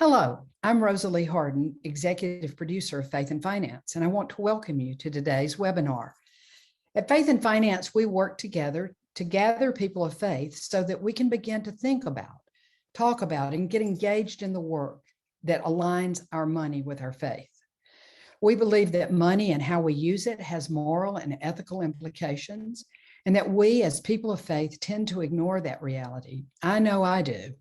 Hello, I'm Rosalie Harden, Executive Producer of Faith and Finance, and I want to welcome you to today's webinar. At Faith and Finance, we work together to gather people of faith so that we can begin to think about, talk about, and get engaged in the work that aligns our money with our faith. We believe that money and how we use it has moral and ethical implications, and that we as people of faith tend to ignore that reality. I know I do.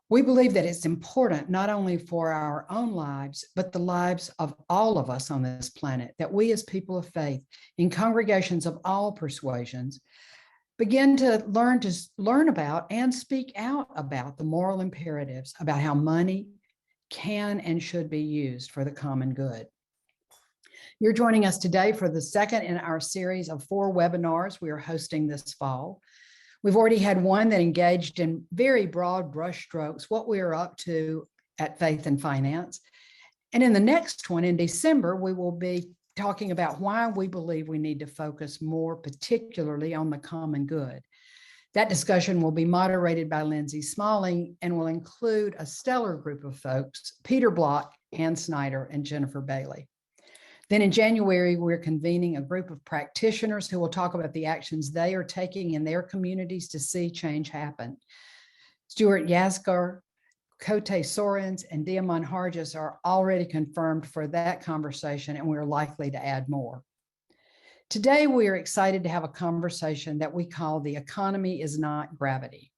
We believe that it's important not only for our own lives, but the lives of all of us on this planet, that we as people of faith in congregations of all persuasions begin to learn about and speak out about the moral imperatives about how money can and should be used for the common good. You're joining us today for the second in our series of 4 webinars we are hosting this fall. We've already had one that engaged in very broad brushstrokes what we are up to at Faith and Finance. And in the next one in December, we will be talking about why we believe we need to focus more particularly on the common good. That discussion will be moderated by Lindsay Smalling and will include a stellar group of folks, Peter Block, Ann Snyder, and Jennifer Bailey. Then in January, we're convening a group of practitioners who will talk about the actions they are taking in their communities to see change happen. Stuart Yaskar, Kote Sorens, and Diamond Hargis are already confirmed for that conversation, and we're likely to add more. Today, we are excited to have a conversation that we call The Economy is Not Gravity.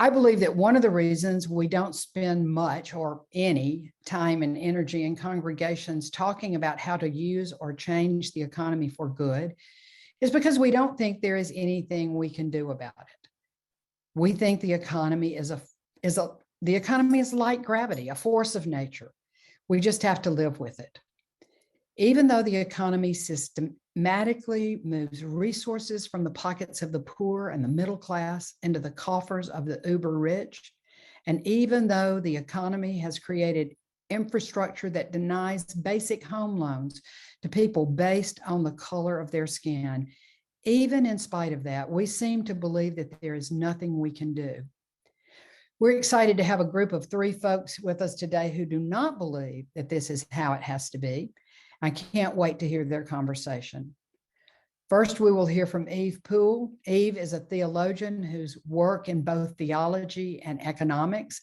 I believe that one of the reasons we don't spend much or any time and energy in congregations talking about how to use or change the economy for good is because we don't think there is anything we can do about it. We think the economy is like gravity, a force of nature. We just have to live with it. Even though the economy systematically moves resources from the pockets of the poor and the middle class into the coffers of the uber rich, and even though the economy has created infrastructure that denies basic home loans to people based on the color of their skin, even in spite of that, we seem to believe that there is nothing we can do. We're excited to have a group of 3 folks with us today who do not believe that this is how it has to be. I can't wait to hear their conversation. First, we will hear from Eve Poole. Eve is a theologian whose work in both theology and economics.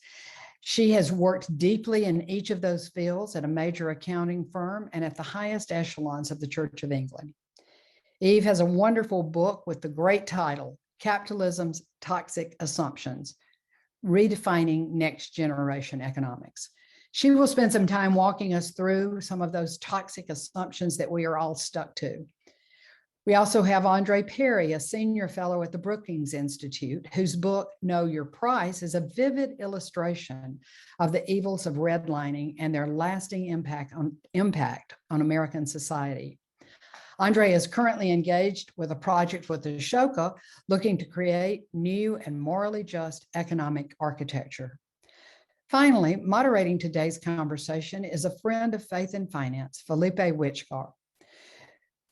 She has worked deeply in each of those fields at a major accounting firm and at the highest echelons of the Church of England. Eve has a wonderful book with the great title, Capitalism's Toxic Assumptions, Redefining Next Generation Economics. She will spend some time walking us through some of those toxic assumptions that we are all stuck to. We also have Andre Perry, a senior fellow at the Brookings Institute, whose book, Know Your Price, is a vivid illustration of the evils of redlining and their lasting impact on American society. Andre is currently engaged with a project with Ashoka looking to create new and morally just economic architecture. Finally, moderating today's conversation is a friend of Faith and Finance, Felipe Wichgar,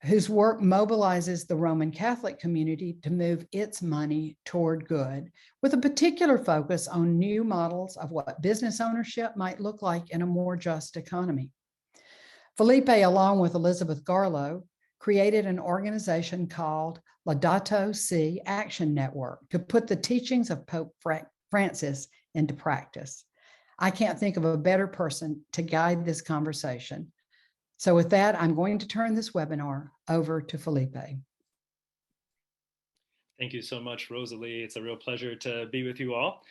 whose work mobilizes the Roman Catholic community to move its money toward good, with a particular focus on new models of what business ownership might look like in a more just economy. Felipe, along with Elizabeth Garlow, created an organization called Laudato Si Action Network to put the teachings of Pope Francis into practice. I can't think of a better person to guide this conversation. So with that, I'm going to turn this webinar over to Felipe. Thank you so much, Rosalie. It's a real pleasure to be with you all.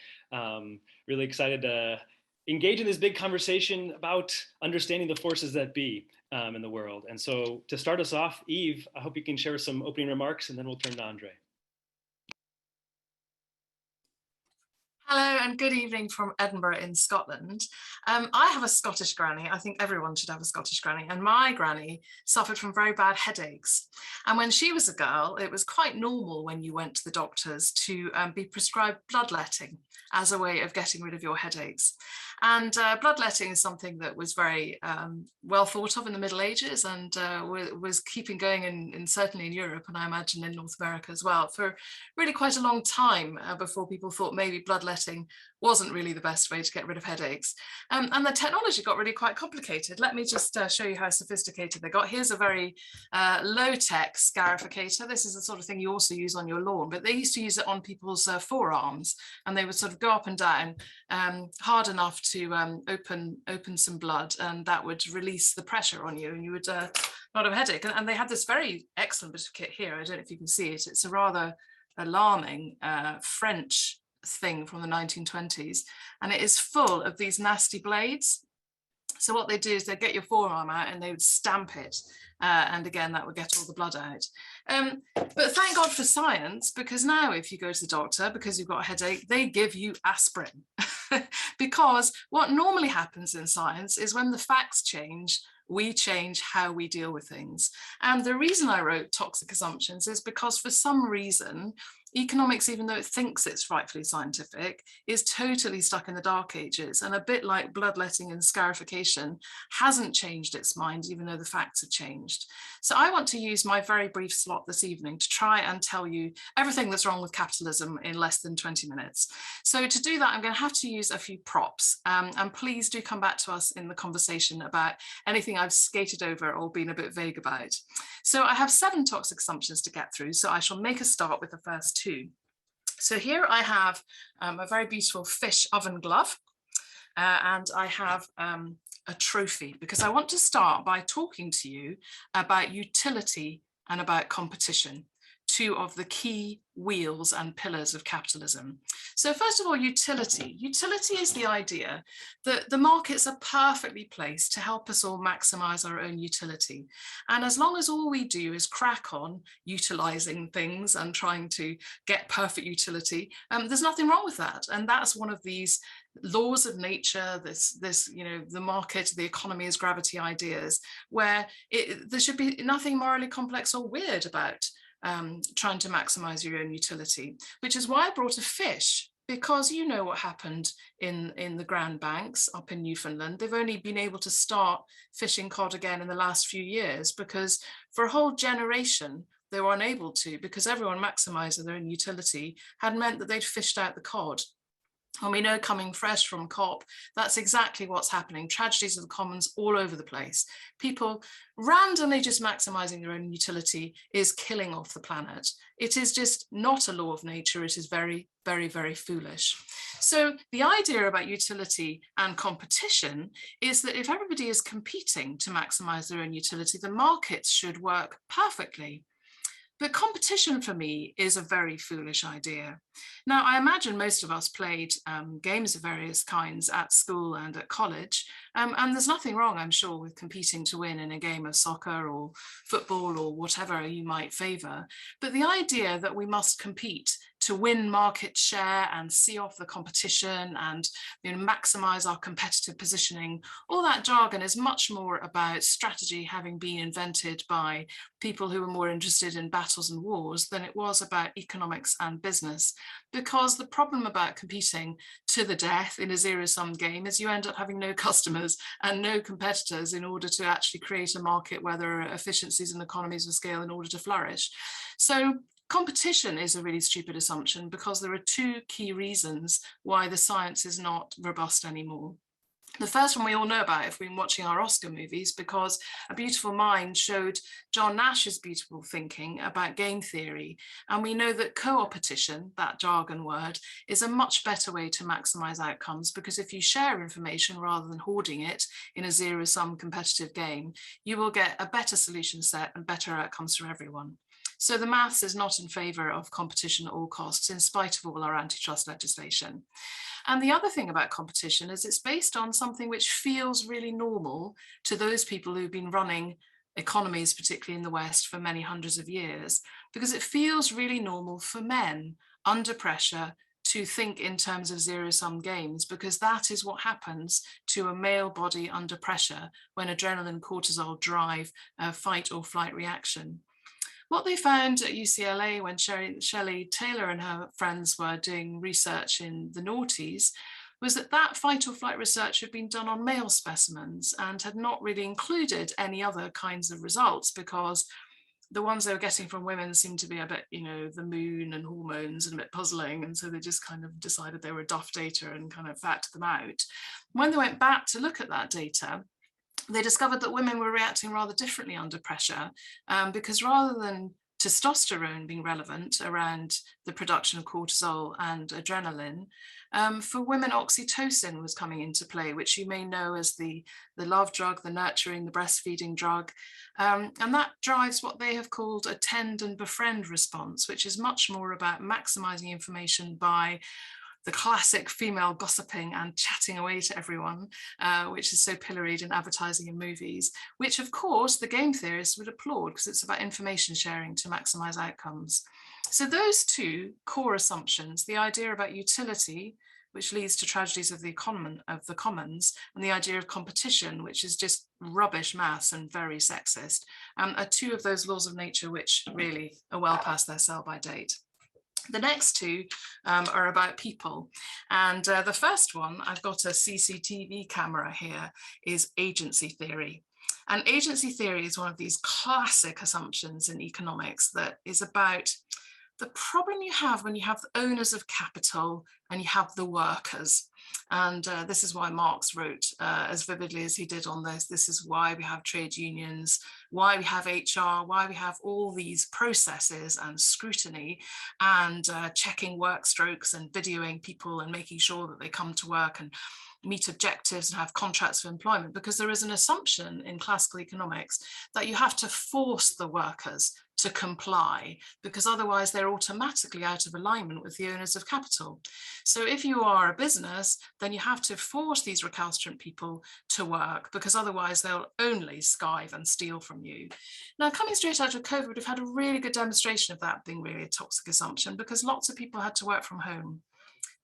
Really excited to engage in this big conversation about understanding the forces that be in the world. And so to start us off, Eve, I hope you can share some opening remarks and then we'll turn to Andre. Hello and good evening from Edinburgh in Scotland. I have a Scottish granny. I think everyone should have a Scottish granny. And my granny suffered from very bad headaches. And when she was a girl, it was quite normal when you went to the doctors to be prescribed bloodletting as a way of getting rid of your headaches. And bloodletting is something that was very well thought of in the Middle Ages and was keeping going in certainly in Europe, and I imagine in North America as well, for really quite a long time before people thought maybe bloodletting bloodletting wasn't really the best way to get rid of headaches. And the technology got really quite complicated. Let me just show you how sophisticated they got. Here's a very low-tech scarificator. This is the sort of thing you also use on your lawn, but they used to use it on people's forearms, and they would sort of go up and down hard enough to open some blood, and that would release the pressure on you, and you would not have a headache. And they had this very excellent bit of kit here. I don't know if you can see it. It's a rather alarming French thing from the 1920s, and it is full of these nasty blades. So what they do is they get your forearm out and they would stamp it, and again that would get all the blood out. But thank God for science, because now if you go to the doctor because you've got a headache, they give you aspirin. Because what normally happens in science is when the facts change, we change how we deal with things. And the reason I wrote Toxic Assumptions is because for some reason, economics, even though it thinks it's rightfully scientific, is totally stuck in the dark ages, and a bit like bloodletting and scarification hasn't changed its mind, even though the facts have changed. So I want to use my very brief slot this evening to try and tell you everything that's wrong with capitalism in less than 20 minutes. So to do that, I'm going to have to use a few props, and please do come back to us in the conversation about anything I've skated over or been a bit vague about. So I have 7 toxic assumptions to get through, so I shall make a start with the first 2. So here I have a very beautiful fish oven glove, and I have a trophy, because I want to start by talking to you about utility and about competition, 2 of the key wheels and pillars of capitalism. So first of all, utility. Utility is the idea that the markets are perfectly placed to help us all maximize our own utility. And as long as all we do is crack on utilizing things and trying to get perfect utility, there's nothing wrong with that. And that's one of these laws of nature, this you know, the market, the economy as gravity ideas, where there should be nothing morally complex or weird about trying to maximize your own utility, which is why I brought a fish, because you know what happened in the Grand Banks up in Newfoundland. They've only been able to start fishing cod again in the last few years, because for a whole generation they were unable to, because everyone maximizing their own utility had meant that they'd fished out the cod. And we know, coming fresh from COP, that's exactly what's happening. Tragedies of the commons all over the place. People randomly just maximizing their own utility is killing off the planet. It is just not a law of nature. It is very, very, very foolish. So the idea about utility and competition is that if everybody is competing to maximize their own utility, the markets should work perfectly. But competition for me is a very foolish idea. Now, I imagine most of us played games of various kinds at school and at college, and there's nothing wrong, I'm sure, with competing to win in a game of soccer or football or whatever you might favour. But the idea that we must compete to win market share and see off the competition and, you know, maximize our competitive positioning, all that jargon is much more about strategy having been invented by people who were more interested in battles and wars than it was about economics and business. Because the problem about competing to the death in a zero-sum game is you end up having no customers and no competitors in order to actually create a market where there are efficiencies and economies of scale in order to flourish. So competition is a really stupid assumption, because there are 2 key reasons why the science is not robust anymore. The first one we all know about if we've been watching our Oscar movies, because A Beautiful Mind showed John Nash's beautiful thinking about game theory. And we know that co-opetition, that jargon word, is a much better way to maximize outcomes, because if you share information rather than hoarding it in a zero-sum competitive game, you will get a better solution set and better outcomes for everyone. So the maths is not in favour of competition at all costs, in spite of all our antitrust legislation. And the other thing about competition is it's based on something which feels really normal to those people who've been running economies, particularly in the West, for many hundreds of years, because it feels really normal for men under pressure to think in terms of zero-sum games, because that is what happens to a male body under pressure when adrenaline, cortisol drive a fight or flight reaction. What they found at UCLA when Shelley Taylor and her friends were doing research in the noughties was that fight or flight research had been done on male specimens and had not really included any other kinds of results, because the ones they were getting from women seemed to be a bit, the moon and hormones and a bit puzzling. And so they just kind of decided they were duff data and kind of fatted them out. When they went back to look at that data, they discovered that women were reacting rather differently under pressure, because rather than testosterone being relevant around the production of cortisol and adrenaline, for women, oxytocin was coming into play, which you may know as the love drug, the nurturing, the breastfeeding drug. And that drives what they have called a tend and befriend response, which is much more about maximizing information by the classic female gossiping and chatting away to everyone, which is so pilloried in advertising and movies, which of course the game theorists would applaud because it's about information sharing to maximize outcomes. So those two core assumptions, the idea about utility, which leads to tragedies of the commons, and the idea of competition, which is just rubbish maths and very sexist, are two of those laws of nature which really are well past their sell-by date. The next two are about people. And the first one, I've got a CCTV camera here, is agency theory. And agency theory is one of these classic assumptions in economics that is about the problem you have when you have the owners of capital and you have the workers. And this is why Marx wrote as vividly as he did on this. This is why we have trade unions, why we have HR, why we have all these processes and scrutiny and checking work strokes and videoing people and making sure that they come to work and meet objectives and have contracts for employment, because there is an assumption in classical economics that you have to force the workers to comply, because otherwise they're automatically out of alignment with the owners of capital. So if you are a business, then you have to force these recalcitrant people to work, because otherwise they'll only skive and steal from you. Now, coming straight out of COVID, we've had a really good demonstration of that being really a toxic assumption, because lots of people had to work from home.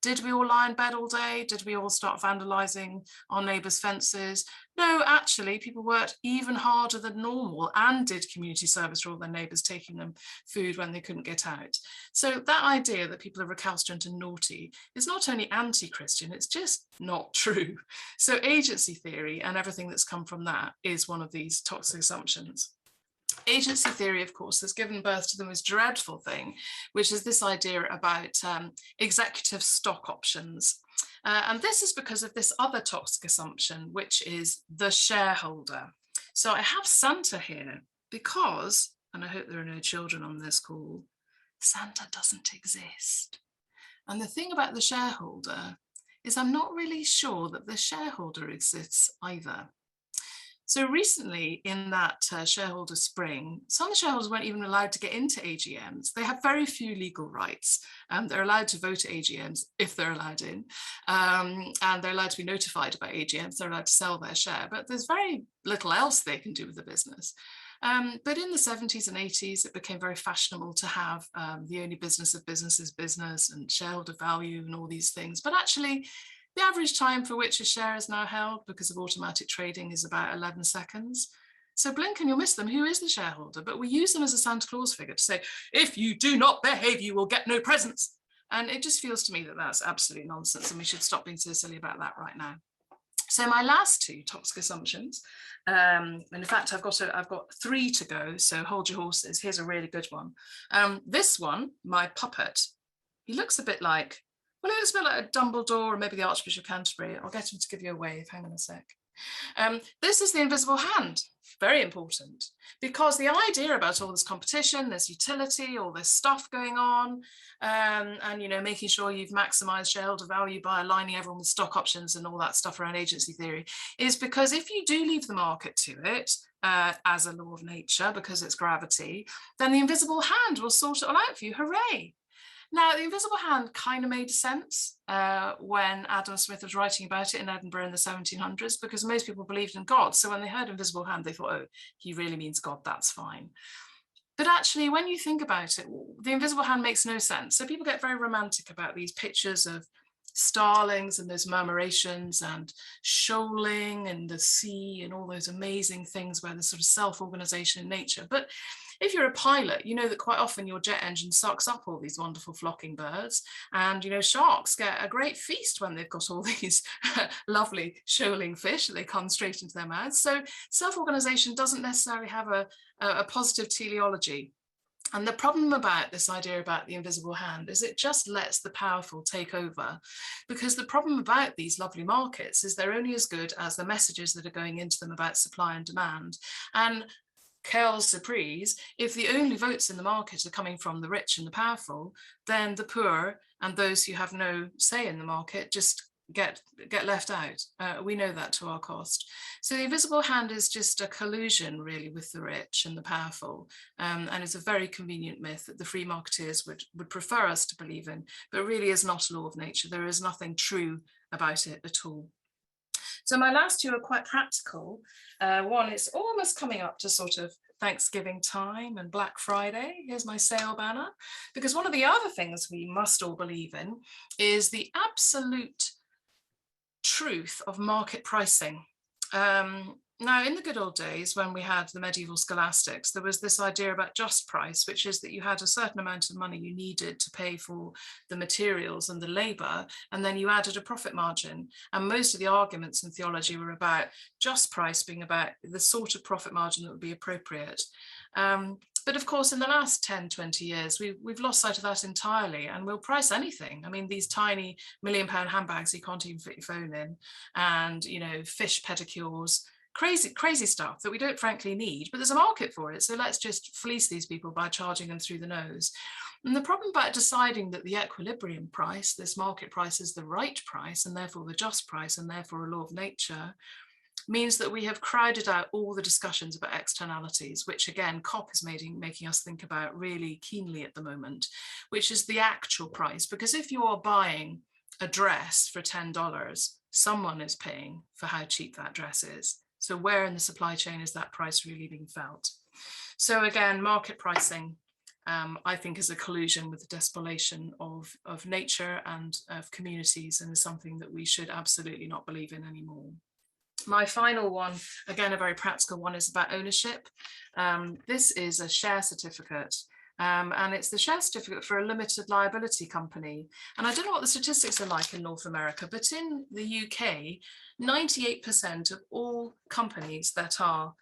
Did we all lie in bed all day? Did we all start vandalizing our neighbours' fences? No, actually, people worked even harder than normal and did community service for all their neighbours, taking them food when they couldn't get out. So that idea that people are recalcitrant and naughty is not only anti-Christian, it's just not true. So agency theory and everything that's come from that is one of these toxic assumptions. Agency theory, of course, has given birth to the most dreadful thing, which is this idea about executive stock options. And this is because of this other toxic assumption, which is the shareholder. So I have Santa here because, and I hope there are no children on this call, Santa doesn't exist. And the thing about the shareholder is I'm not really sure that the shareholder exists either. So recently in that shareholder spring, some of the shareholders weren't even allowed to get into AGMs. They have very few legal rights. They're allowed to vote at AGMs if they're allowed in, and they're allowed to be notified about AGMs. They're allowed to sell their share, but there's very little else they can do with the business. But in the 70s and 80s, it became very fashionable to have the only business of business is business and shareholder value and all these things. But actually, the average time for which a share is now held because of automatic trading is about 11 seconds. So blink and you'll miss them. Who is the shareholder? But we use them as a Santa Claus figure to say, if you do not behave, you will get no presents. And it just feels to me that that's absolute nonsense, and we should stop being so silly about that right now. So my last two toxic assumptions, and in fact, I've got three to go, so hold your horses. Here's a really good one. This one, my puppet, he looks a bit like, well, it looks a bit like a Dumbledore or maybe the Archbishop of Canterbury. I'll get him to give you a wave. Hang on a sec. This is the invisible hand. Very important, because the idea about all this competition, this utility, all this stuff going on, and making sure you've maximized shareholder value by aligning everyone with stock options and all that stuff around agency theory, is because if you do leave the market to it as a law of nature, because it's gravity, then the invisible hand will sort it all out for you. Hooray! Now, the invisible hand kind of made sense when Adam Smith was writing about it in Edinburgh in the 1700s, because most people believed in God. So when they heard invisible hand, they thought, oh, he really means God, that's fine. But actually, when you think about it, the invisible hand makes no sense. So people get very romantic about these pictures of starlings and those murmurations and shoaling and the sea and all those amazing things where there's sort of self-organization in nature. But If you're a pilot, you know that quite often your jet engine sucks up all these wonderful flocking birds, and sharks get a great feast when they've got all these lovely shoaling fish that they come straight into their mouths. So self-organization doesn't necessarily have a positive teleology. And the problem about this idea about the invisible hand is it just lets the powerful take over, because the problem about these lovely markets is they're only as good as the messages that are going into them about supply and demand. And quelle surprise, if the only votes in the market are coming from the rich and the powerful, then the poor and those who have no say in the market just get left out. We know that to our cost. So the invisible hand is just a collusion really with the rich and the powerful, and it's a very convenient myth that the free marketeers would prefer us to believe in, but really is not a law of nature. There is nothing true about it at all. So my last two are quite practical. One, it's almost coming up to sort of Thanksgiving time and Black Friday. Here's my sale banner, because one of the other things we must all believe in is the absolute truth of market pricing. Now, in the good old days, when we had the medieval scholastics, there was this idea about just price, which is that you had a certain amount of money you needed to pay for the materials and the labor, and then you added a profit margin. And most of the arguments in theology were about just price being about the sort of profit margin that would be appropriate. But of course, in the last 10, 20 years, we've lost sight of that entirely, and we'll price anything. I mean, these tiny £1 million handbags you can't even fit your phone in, and, fish pedicures, crazy stuff that we don't frankly need, but there's a market for it. So let's just fleece these people by charging them through the nose. And the problem about deciding that the equilibrium price, this market price, is the right price, and therefore the just price, and therefore a law of nature, means that we have crowded out all the discussions about externalities, which again, COP is making us think about really keenly at the moment, which is the actual price. Because if you are buying a dress for $10, someone is paying for how cheap that dress is. So where in the supply chain is that price really being felt? So again, market pricing, I think, is a collusion with the despoliation of nature and of communities, and is something that we should absolutely not believe in anymore. My final one, again, a very practical one, is about ownership. This is a share certificate, and it's the share certificate for a limited liability company. And I don't know what the statistics are like in North America, but in the UK, 98% of all companies that are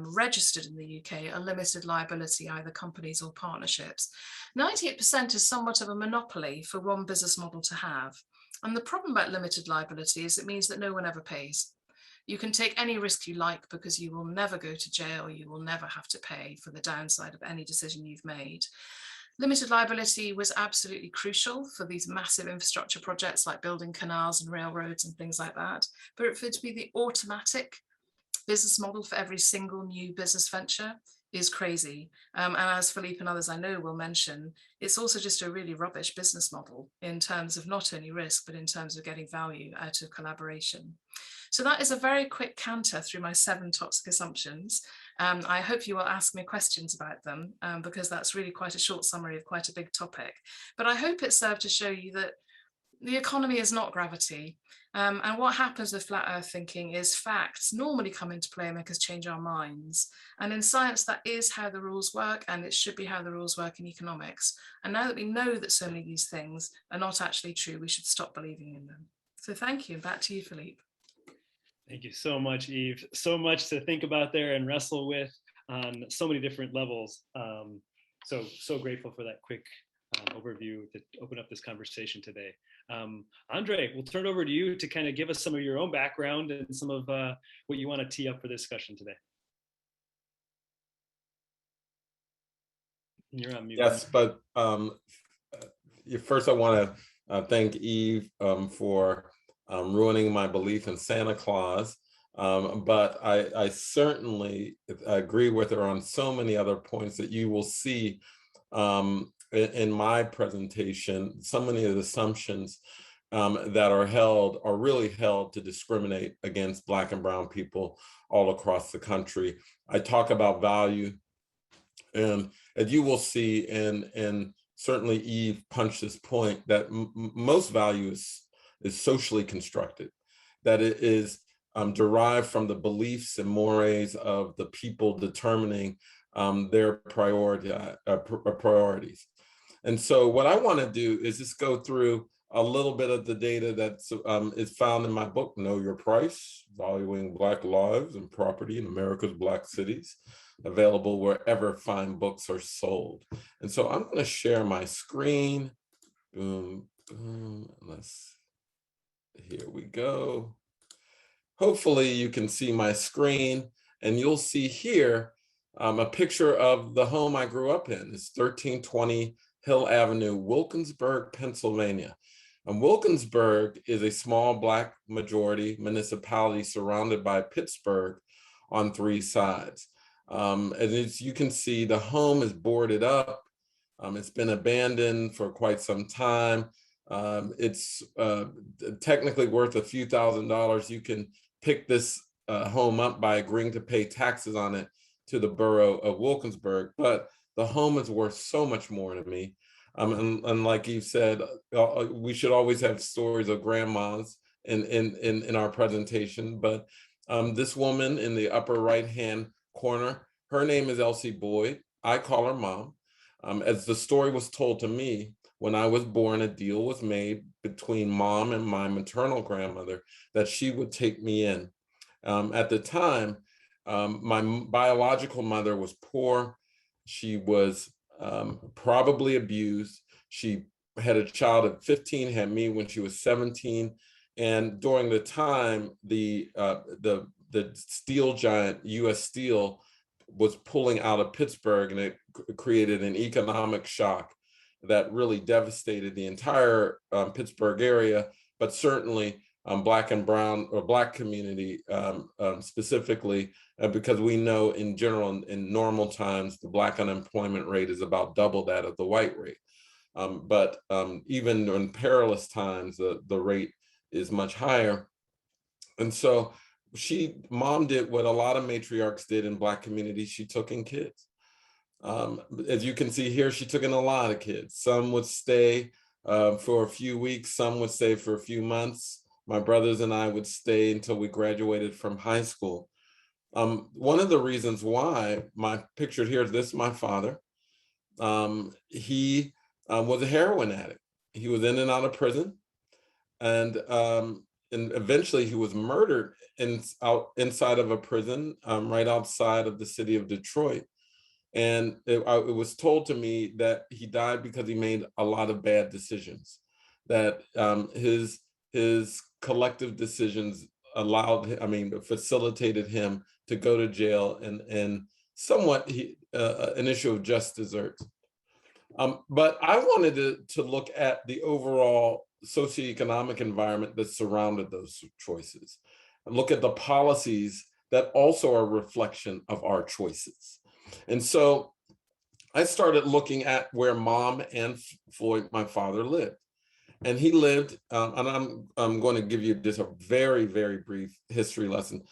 registered in the UK are limited liability, either companies or partnerships. 98% is somewhat of a monopoly for one business model to have. And the problem about limited liability is it means that no one ever pays. You can take any risk you like because you will never go to jail, you will never have to pay for the downside of any decision you've made. Limited liability was absolutely crucial for these massive infrastructure projects like building canals and railroads and things like that. But for it to be the automatic business model for every single new business venture is crazy. And as Philippe and others I know will mention, it's also just a really rubbish business model in terms of not only risk, but in terms of getting value out of collaboration. So that is a very quick canter through my 7 toxic assumptions. I hope you will ask me questions about them, because that's really quite a short summary of quite a big topic. But I hope it served to show you that the economy is not gravity. And what happens with flat earth thinking is facts normally come into play and make us change our minds. And in science, that is how the rules work, and it should be how the rules work in economics. And now that we know that so many of these things are not actually true, we should stop believing in them. So thank you. Back to you, Philippe. Thank you so much, Eve. So much to think about there and wrestle with on so many different levels. So grateful for that quick overview to open up this conversation today. Andre, we'll turn it over to you to kind of give us some of your own background and some of what you want to tee up for this discussion today. You're on mute. Yes, but first I want to thank Eve for ruining my belief in Santa Claus. But I certainly agree with her on so many other points that you will see in my presentation. So many of the assumptions that are really held to discriminate against Black and Brown people all across the country. I talk about value, and as you will see, and certainly Eve punched this point, that most value is socially constructed, that it is derived from the beliefs and mores of the people determining their priorities. And so what I want to do is just go through a little bit of the data that is found in my book, Know Your Price, Valuing Black Lives and Property in America's Black Cities, available wherever fine books are sold. And so I'm going to share my screen. Boom, boom. Here we go. Hopefully you can see my screen, and you'll see here a picture of the home I grew up in. It's 1320 Hill Avenue, Wilkinsburg, Pennsylvania. And Wilkinsburg is a small Black majority municipality surrounded by Pittsburgh on 3 sides. And as you can see, the home is boarded up. It's been abandoned for quite some time. It's technically worth a few $1,000s. You can pick this home up by agreeing to pay taxes on it to the borough of Wilkinsburg, but the home is worth so much more to me. And like you said, we should always have stories of grandmas in our presentation, but this woman in the upper right-hand corner, her name is Elsie Boyd. I call her Mom. As the story was told to me, when I was born, a deal was made between Mom and my maternal grandmother that she would take me in. At the time, my biological mother was poor. She was probably abused. She had a child at 15, had me when she was 17. And during the time, the steel giant US Steel was pulling out of Pittsburgh, and it created an economic shock that really devastated the entire Pittsburgh area, but certainly Black and brown or Black community specifically, because we know in general, in normal times, the Black unemployment rate is about double that of the white rate. But even in perilous times, the rate is much higher. And so Mom did what a lot of matriarchs did in Black communities. She took in kids. As you can see here, she took in a lot of kids. Some would stay for a few weeks, some would stay for a few months. My brothers and I would stay until we graduated from high school. One of the reasons why, pictured here, this is my father. He was a heroin addict. He was in and out of prison. And eventually he was murdered inside of a prison right outside of the city of Detroit. And it was told to me that he died because he made a lot of bad decisions, that his collective decisions facilitated him to go to jail, and somewhat an issue of just desserts. But I wanted to look at the overall socioeconomic environment that surrounded those choices, and look at the policies that also are a reflection of our choices. And so I started looking at where Mom and Floyd, my father, lived. And he lived, and I'm going to give you just a very, very brief history lesson.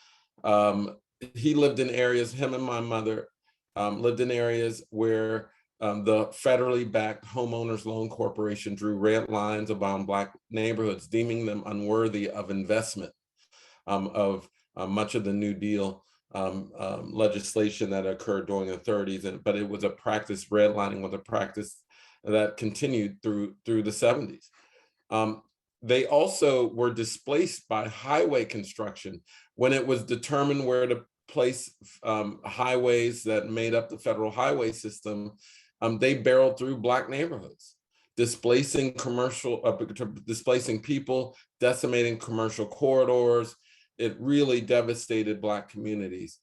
He lived in areas, him and my mother lived in areas where the federally backed Homeowners Loan Corporation drew red lines around Black neighborhoods, deeming them unworthy of investment of much of the New Deal legislation that occurred during the 30s. But it was a practice, redlining was a practice that continued through the 70s. They also were displaced by highway construction. When it was determined where to place highways that made up the federal highway system, they barreled through Black neighborhoods, displacing people, decimating commercial corridors. It really devastated Black communities.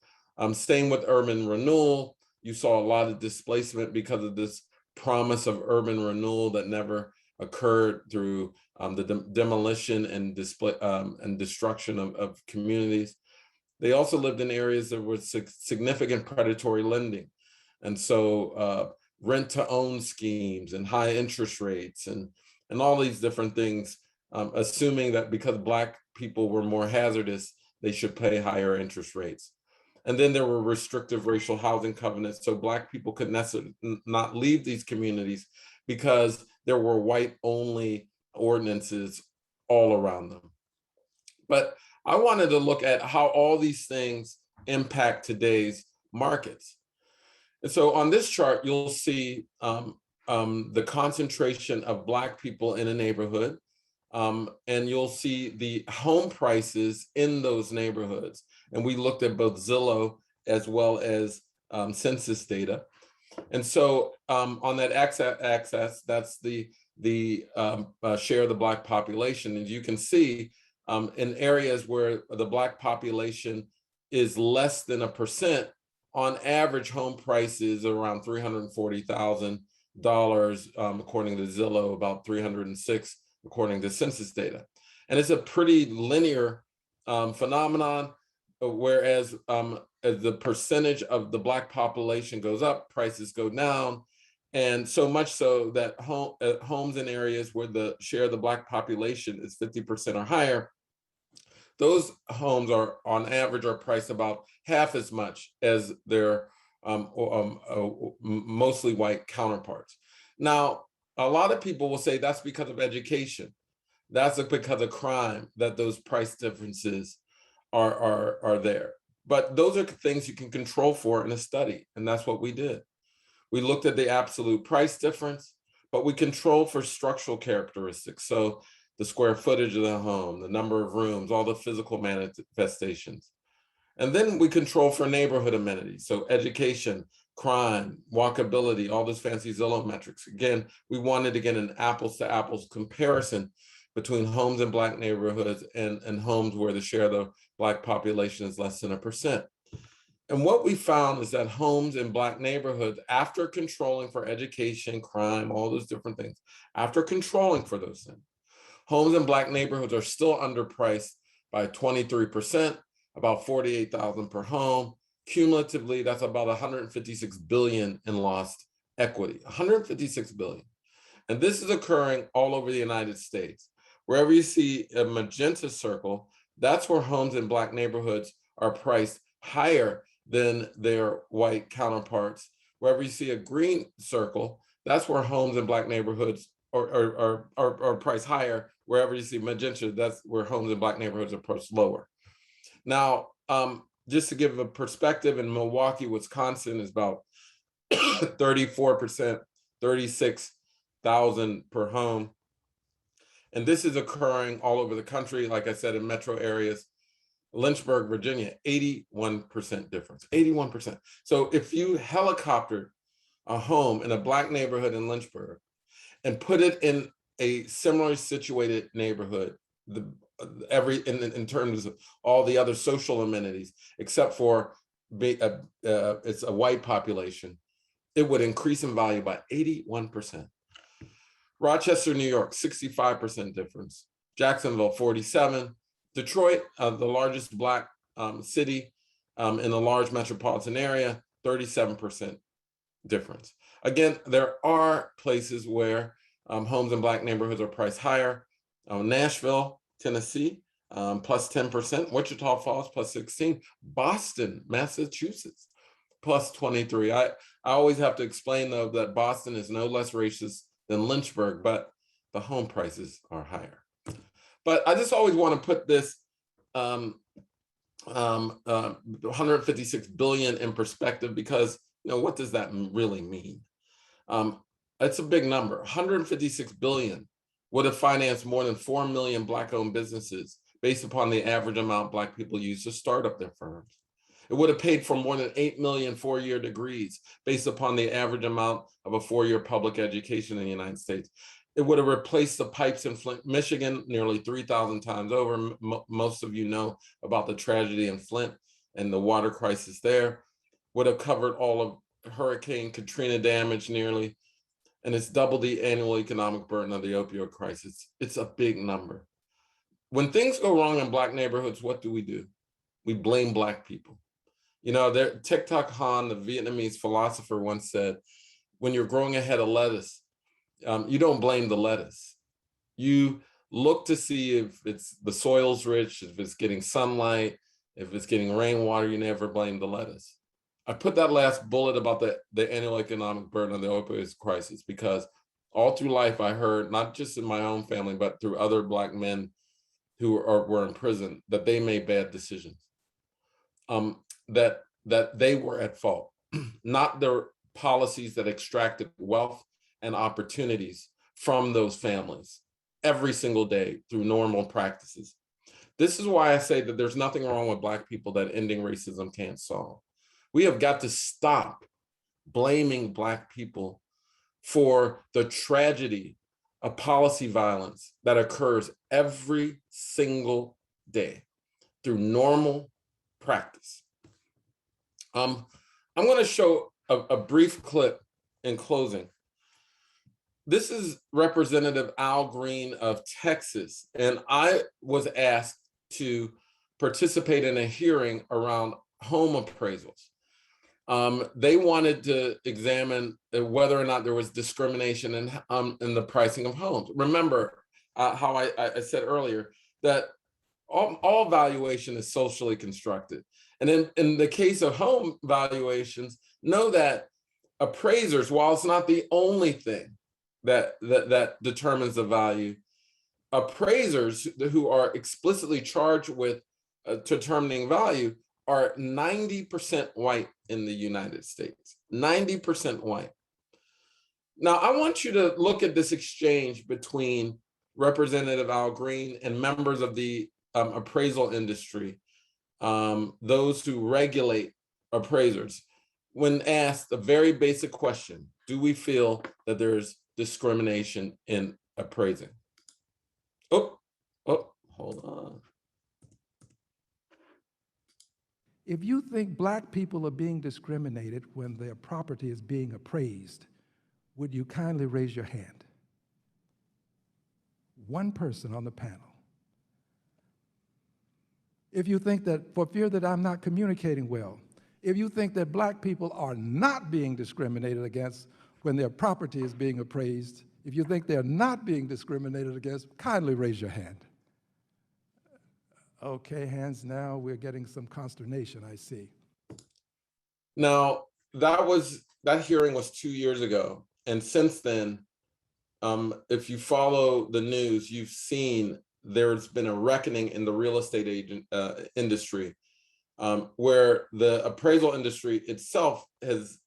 Same with urban renewal. You saw a lot of displacement because of this promise of urban renewal that never occurred through the demolition and destruction of communities. They also lived in areas that were significant predatory lending. And so rent-to-own schemes and high interest rates and all these different things, assuming that because Black people were more hazardous, they should pay higher interest rates. And then there were restrictive racial housing covenants, so Black people could not leave these communities because there were white-only ordinances all around them. But I wanted to look at how all these things impact today's markets. And so on this chart, you'll see the concentration of Black people in a neighborhood. And you'll see the home prices in those neighborhoods. And we looked at both Zillow as well as census data. And so on that x-axis, that's the share of the Black population. And you can see in areas where the Black population is less than 1%, on average, home prices are around $340,000, according to Zillow, about $306,000, according to census data. And it's a pretty linear phenomenon, whereas as the percentage of the Black population goes up, prices go down. And so much so that homes in areas where the share of the Black population is 50% or higher, those homes are on average are priced about half as much as their mostly white counterparts. Now, a lot of people will say that's because of education. That's because of crime that those price differences are there. But those are things you can control for in a study, and that's what we did. We looked at the absolute price difference, but we controlled for structural characteristics. So the square footage of the home, the number of rooms, all the physical manifestations. And then we control for neighborhood amenities. So education, crime, walkability, all those fancy Zillow metrics. Again, we wanted to get an apples to apples comparison between homes in Black neighborhoods and homes where the share of the Black population is less than 1%. And what we found is that homes in Black neighborhoods, after controlling for education, crime, all those different things, after controlling for those things, homes in Black neighborhoods are still underpriced by 23%, about $48,000 per home. Cumulatively, that's about $156 billion in lost equity, $156 billion. And this is occurring all over the United States. Wherever you see a magenta circle, that's where homes in Black neighborhoods are priced higher than their white counterparts. Wherever you see a green circle, that's where homes in Black neighborhoods are priced higher. Wherever you see magenta, that's where homes in Black neighborhoods are priced lower. Now, just to give a perspective, in Milwaukee, Wisconsin is about 34%, 36,000 per home. And this is occurring all over the country, like I said, in metro areas. Lynchburg, Virginia, 81% difference, 81%. So if you helicoptered a home in a Black neighborhood in Lynchburg and put it in a similarly situated neighborhood, in terms of all the other social amenities, except for it's a white population, it would increase in value by 81%. Rochester, New York, 65% difference. Jacksonville, 47. Detroit, the largest Black city in a large metropolitan area, 37% difference. Again, there are places where homes in Black neighborhoods are priced higher. Nashville, Tennessee, plus 10%. Wichita Falls, plus 16. Boston, Massachusetts, plus 23. I always have to explain, though, that Boston is no less racist than Lynchburg, but the home prices are higher. But I just always want to put this 156 billion in perspective, because what does that really mean? It's a big number. 156 billion would have financed more than 4 million Black-owned businesses based upon the average amount Black people use to start up their firms. It would have paid for more than 8 million four-year degrees based upon the average amount of a four-year public education in the United States. It would have replaced the pipes in Flint, Michigan, nearly 3,000 times over. Most of you know about the tragedy in Flint and the water crisis there. Would have covered all of Hurricane Katrina damage nearly. And it's doubled the annual economic burden of the opioid crisis. It's a big number. When things go wrong in Black neighborhoods, what do? We blame Black people. Thich Thich Han, the Vietnamese philosopher, once said, when you're growing a head of lettuce, you don't blame the lettuce. You look to see if the soil's rich, if it's getting sunlight, if it's getting rainwater. You never blame the lettuce. I put that last bullet about the annual economic burden of the opioid crisis because all through life I heard, not just in my own family, but through other Black men who were in prison, that they made bad decisions, that they were at fault, not their policies that extracted wealth and opportunities from those families every single day through normal practices. This is why I say that there's nothing wrong with Black people that ending racism can't solve. We have got to stop blaming Black people for the tragedy of policy violence that occurs every single day through normal practice. I'm going to show a brief clip in closing. This is Representative Al Green of Texas, and I was asked to participate in a hearing around home appraisals. They wanted to examine whether or not there was discrimination in the pricing of homes. Remember how I said earlier that all valuation is socially constructed. And in the case of home valuations, know that appraisers, while it's not the only thing that determines the value, appraisers who are explicitly charged with determining value are 90% white in the United States, 90% white. Now, I want you to look at this exchange between Representative Al Green and members of the appraisal industry, those who regulate appraisers, when asked a very basic question: do we feel that there's discrimination in appraising? Oh, hold on. If you think Black people are being discriminated when their property is being appraised, would you kindly raise your hand? One person on the panel. If you think that, for fear that I'm not communicating well, if you think that Black people are not being discriminated against when their property is being appraised, if you think they're not being discriminated against, kindly raise your hand. Okay, hands now, we're getting some consternation, I see. Now, that hearing was 2 years ago. And since then, if you follow the news, you've seen there's been a reckoning in the real estate industry, where the appraisal industry itself has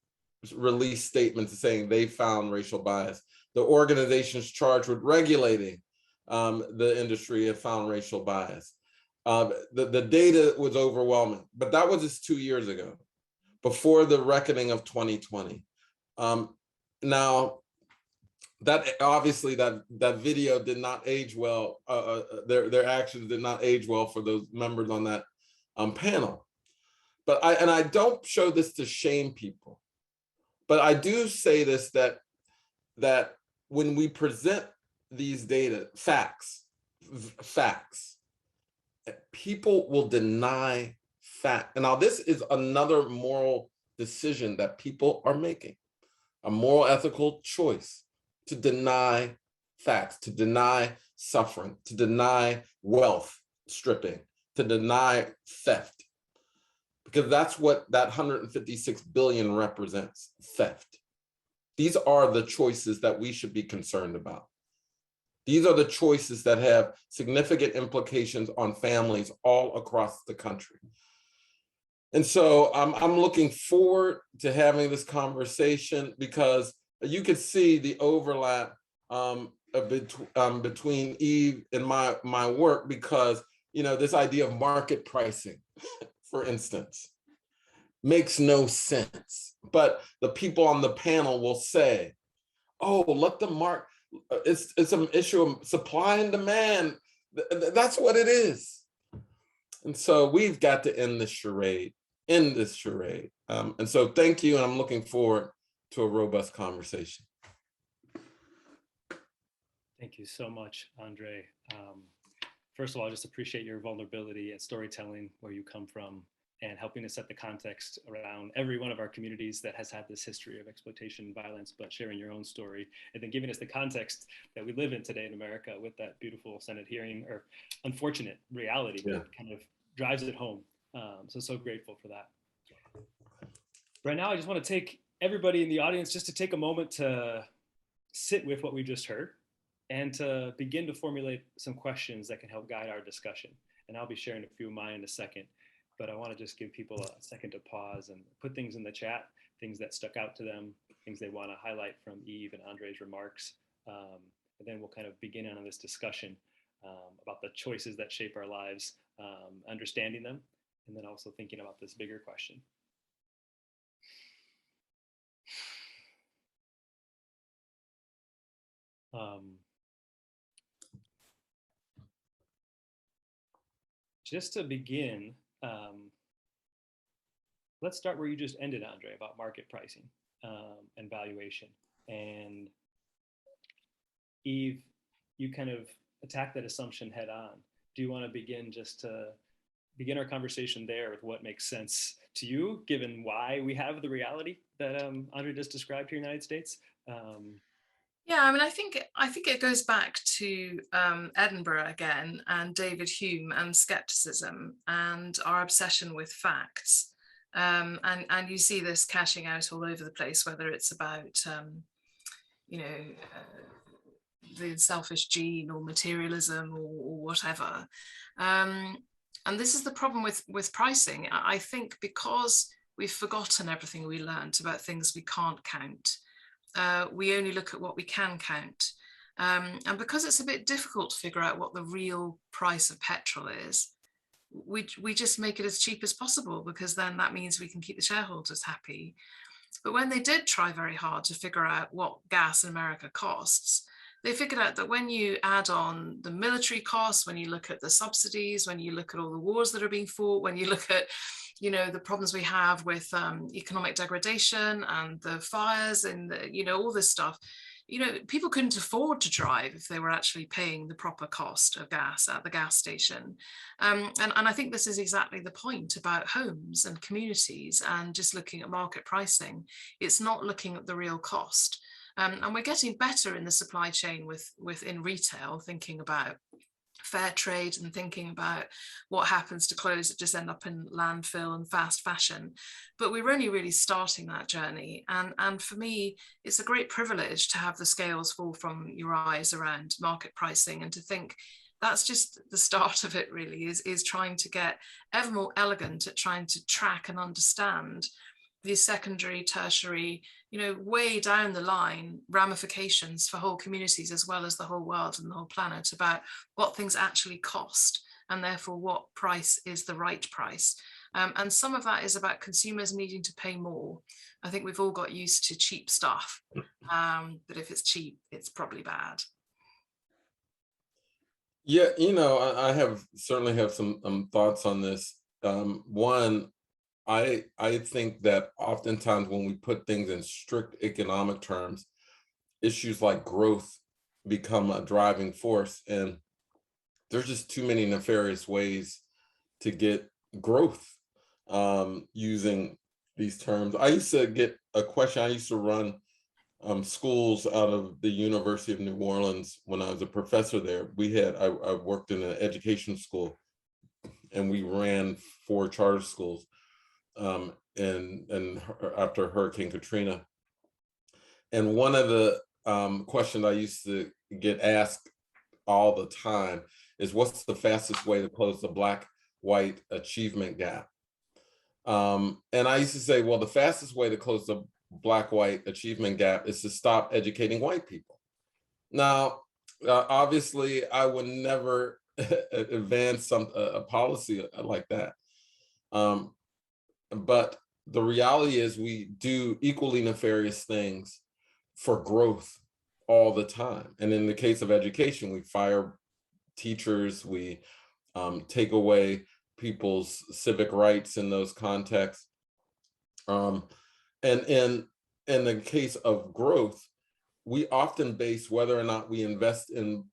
released statements saying they found racial bias. The organizations charged with regulating the industry have found racial bias. The data was overwhelming, but that was just 2 years ago, before the reckoning of 2020. Now, that obviously that video did not age well. Their actions did not age well for those members on that panel. But I don't show this to shame people, but I do say this, that when we present these data, facts, people will deny fact. And now this is another moral decision that people are making, a moral ethical choice to deny facts, to deny suffering, to deny wealth stripping, to deny theft. Because that's what that 156 billion represents, theft. These are the choices that we should be concerned about. These are the choices that have significant implications on families all across the country. And so I'm looking forward to having this conversation, because you could see the overlap between Eve and my work, because this idea of market pricing, for instance, makes no sense. But the people on the panel will say, "Oh, let the market. It's an issue of supply and demand. That's what it is." And so we've got to end this charade. And so thank you, and I'm looking forward to a robust conversation. Thank you so much, Andre. First of all, I just appreciate your vulnerability and storytelling, where you come from, and helping to set the context around every one of our communities that has had this history of exploitation and violence, but sharing your own story, and then giving us the context that we live in today in America with that beautiful Senate hearing, or unfortunate reality, but it kind of drives it home. So grateful for that. Right now, I just want to take everybody in the audience just to take a moment to sit with what we just heard, and to begin to formulate some questions that can help guide our discussion. And I'll be sharing a few of mine in a second, but I want to just give people a second to pause and put things in the chat things that stuck out to them, things they want to highlight from Eve and Andre's remarks. And then we'll kind of begin on this discussion about the choices that shape our lives, understanding them, and then also thinking about this bigger question. Just to begin, let's start where you just ended, Andre, about market pricing and valuation. And Eve, you kind of attack that assumption head on. Do you want to begin just to begin our conversation there with what makes sense to you, given why we have the reality that Andre just described here in the United States? Yeah, I mean, I think it goes back to Edinburgh again, and David Hume and skepticism and our obsession with facts. And you see this cashing out all over the place, whether it's about the selfish gene or materialism or whatever. And this is the problem with pricing. I think because we've forgotten everything we learned about things we can't count. We only look at what we can count. And because it's a bit difficult to figure out what the real price of petrol is, we just make it as cheap as possible, because then that means we can keep the shareholders happy. But when they did try very hard to figure out what gas in America costs, they figured out that when you add on the military costs, when you look at the subsidies, when you look at all the wars that are being fought, when you look at the problems we have with economic degradation and the fires and all this stuff, people couldn't afford to drive if they were actually paying the proper cost of gas at the gas station. And I think this is exactly the point about homes and communities and just looking at market pricing. It's not looking at the real cost. And we're getting better in the supply chain within retail, thinking about fair trade and thinking about what happens to clothes that just end up in landfill and fast fashion. But we're only really starting that journey. And for me, it's a great privilege to have the scales fall from your eyes around market pricing, and to think that's just the start of it, really, is trying to get ever more elegant at trying to track and understand these secondary, tertiary, way down the line ramifications for whole communities as well as the whole world and the whole planet, about what things actually cost, and therefore what price is the right price. And some of that is about consumers needing to pay more. I think we've all got used to cheap stuff, but if it's cheap, it's probably bad. Yeah, I certainly have some thoughts on this. One, I think that oftentimes when we put things in strict economic terms, issues like growth become a driving force, and there's just too many nefarious ways to get growth using these terms. I used to get a question. I used to run schools out of the University of New Orleans when I was a professor there. I worked in an education school, and we ran 4 charter schools. And after Hurricane Katrina. And one of the questions I used to get asked all the time is, what's the fastest way to close the Black-white achievement gap? And I used to say, well, the fastest way to close the Black-white achievement gap is to stop educating white people. Now, obviously, I would never advance a policy like that. But the reality is we do equally nefarious things for growth all the time. And in the case of education, we fire teachers, we take away people's civic rights in those contexts. And in the case of growth, we often base whether or not we invest in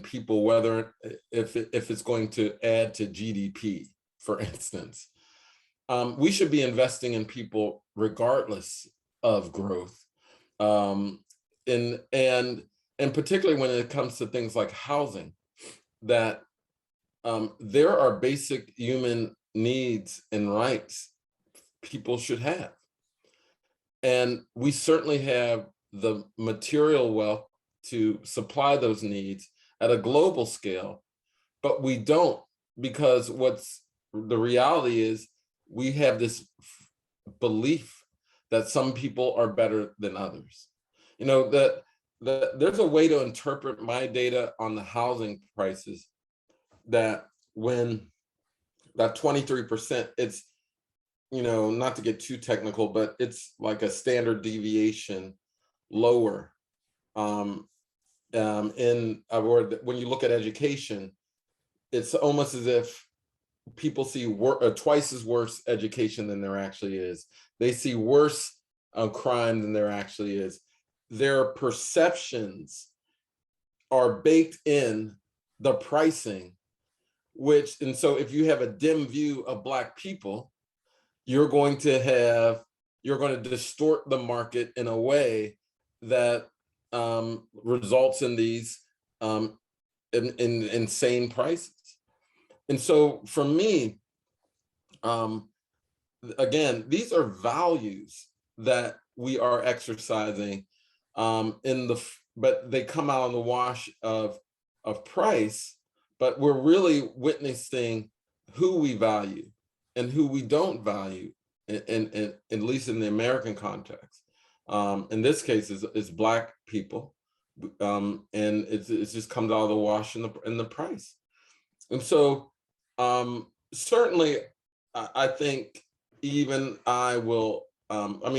people, whether if it's going to add to GDP, for instance. We should be investing in people regardless of growth. And particularly when it comes to things like housing, that there are basic human needs and rights people should have. And we certainly have the material wealth to supply those needs at a global scale, but we don't, because the reality is, we have this belief that some people are better than others. You know, there's a way to interpret my data on the housing prices that when that 23%, it's, you know, not to get too technical, but it's like a standard deviation lower. Or when you look at education, it's almost as if people see twice as worse education than there actually is. They see worse crime than there actually is. Their perceptions are baked in the pricing, and so if you have a dim view of Black people, you're going to distort the market in a way that results in these in insane prices. And so for me, again, these are values that we are exercising but they come out in the wash of price, but we're really witnessing who we value and who we don't value, in at least in the American context. In this case, is Black people, and it just comes out of the wash in the price. And so certainly, I think even I will. I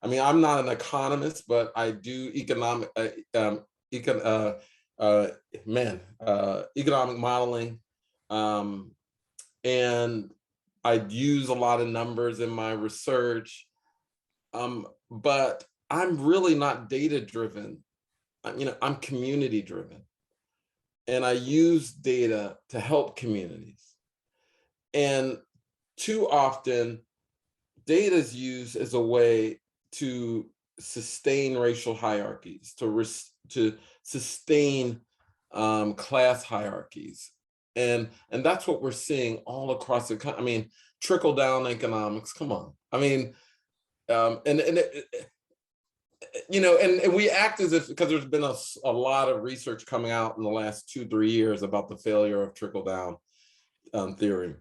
mean, I'm not an economist, but I do economic modeling, and I use a lot of numbers in my research, but I'm really not data driven. I'm community driven, and I use data to help communities. And too often, data is used as a way to sustain racial hierarchies, to sustain class hierarchies, and that's what we're seeing all across the country. I mean, trickle down economics. Come on. I mean, and we act as if, because there's been a lot of research coming out in the last 2-3 years about the failure of trickle down theory.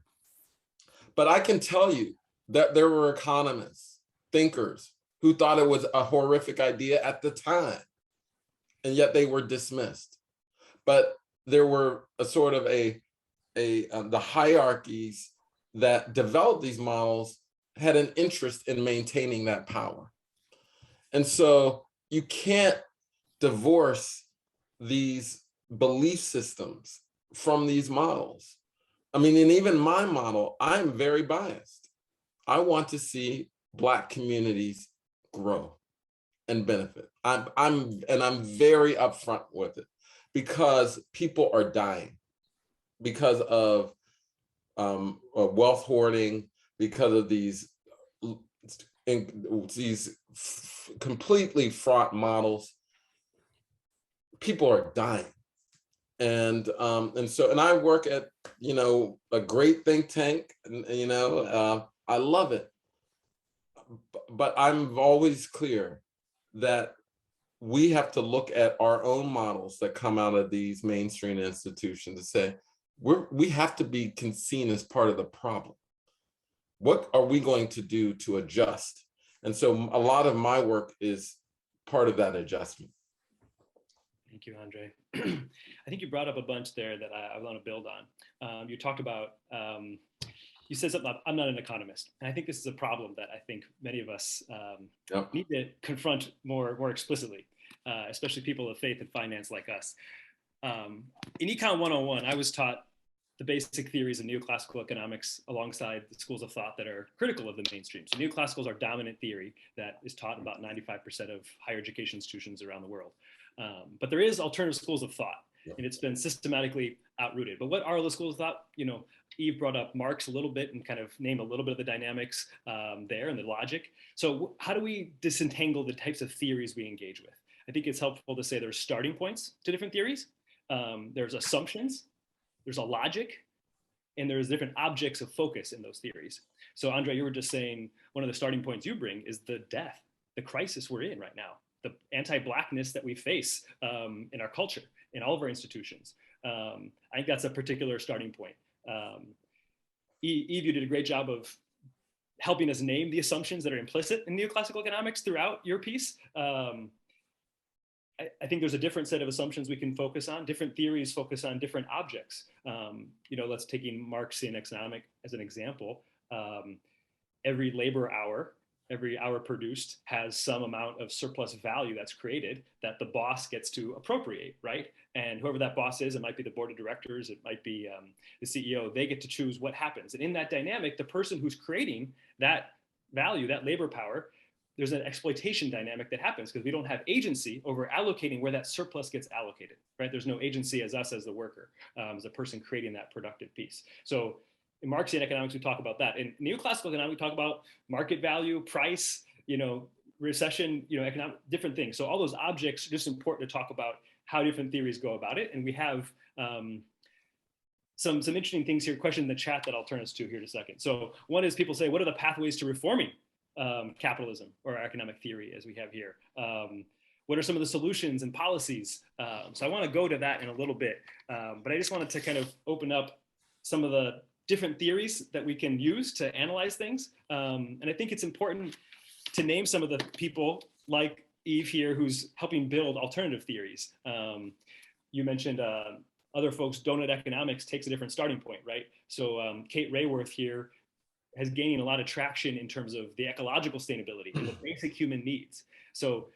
But I can tell you that there were economists, thinkers, who thought it was a horrific idea at the time, and yet they were dismissed. But there were the hierarchies that developed these models had an interest in maintaining that power. And so you can't divorce these belief systems from these models. I mean, and even my model, I'm very biased. I want to see Black communities grow and benefit. I'm very upfront with it, because people are dying because of wealth hoarding, because of these completely fraught models. People are dying. And I work at, a great think tank, and I love it. But I'm always clear that we have to look at our own models that come out of these mainstream institutions to say, we have to be seen as part of the problem. What are we going to do to adjust? And so a lot of my work is part of that adjustment. Thank you, Andre. I think you brought up a bunch there that I want to build on. You talked about, you said something about, I'm not an economist. And I think this is a problem that I think many of us need to confront more explicitly, especially people of faith and finance like us. In Econ 101, I was taught the basic theories of neoclassical economics alongside the schools of thought that are critical of the mainstream. So neoclassicals are dominant theory that is taught in about 95% of higher education institutions around the world. But there is alternative schools of thought, and it's been systematically outrooted. But what are those schools of thought? Eve brought up Marx a little bit and kind of named a little bit of the dynamics there and the logic. So how do we disentangle the types of theories we engage with? I think it's helpful to say there's starting points to different theories. There's assumptions, there's a logic, and there's different objects of focus in those theories. So Andre, you were just saying one of the starting points you bring is the death, the crisis we're in right now, the anti-Blackness that we face in our culture, in all of our institutions. I think that's a particular starting point. Eve, you did a great job of helping us name the assumptions that are implicit in neoclassical economics throughout your piece. I think there's a different set of assumptions we can focus on. Different theories focus on different objects. Let's taking Marxian economic as an example. Every labor hour, every hour produced has some amount of surplus value that's created that the boss gets to appropriate, right? And whoever that boss is, it might be the board of directors, it might be the CEO, they get to choose what happens. And in that dynamic, the person who's creating that value, that labor power, there's an exploitation dynamic that happens because we don't have agency over allocating where that surplus gets allocated, right? There's no agency as us as the worker, as a person creating that productive piece. So in Marxian economics, we talk about that. In neoclassical economics, we talk about market value, price, recession, economic, different things. So all those objects are just important to talk about how different theories go about it. And we have some interesting things here, question in the chat that I'll turn us to here in a second. So one is people say, what are the pathways to reforming capitalism or economic theory as we have here? What are some of the solutions and policies? So I want to go to that in a little bit, but I just wanted to kind of open up some of the different theories that we can use to analyze things. And I think it's important to name some of the people like Eve here, who's helping build alternative theories. You mentioned other folks, donut economics takes a different starting point, right? So Kate Rayworth here has gained a lot of traction in terms of the ecological sustainability and the basic human needs. So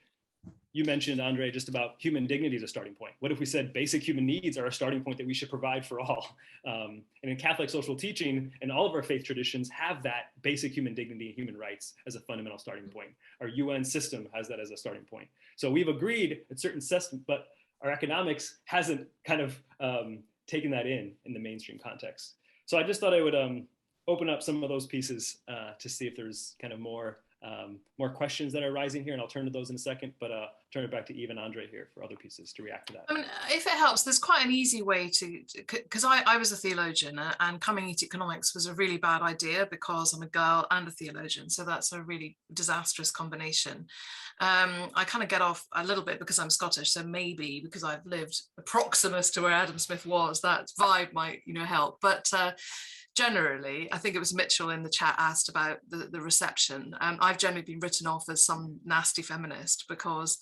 you mentioned, Andre, just about human dignity as a starting point. What if we said basic human needs are a starting point that we should provide for all? And in Catholic social teaching and all of our faith traditions have that basic human dignity and human rights as a fundamental starting point. Our UN system has that as a starting point. So we've agreed at certain systems, but our economics hasn't kind of taken that in the mainstream context. So I just thought I would open up some of those pieces to see if there's kind of more questions that are rising here, and I'll turn to those in a second, but turn it back to Eve and Andre here for other pieces to react to that. I mean, if it helps, there's quite an easy way because I was a theologian and coming into economics was a really bad idea because I'm a girl and a theologian, so that's a really disastrous combination. I kind of get off a little bit because I'm Scottish, so maybe because I've lived proximus to where Adam Smith was, that vibe might help, but generally, I think it was Mitchell in the chat asked about the reception. I've generally been written off as some nasty feminist because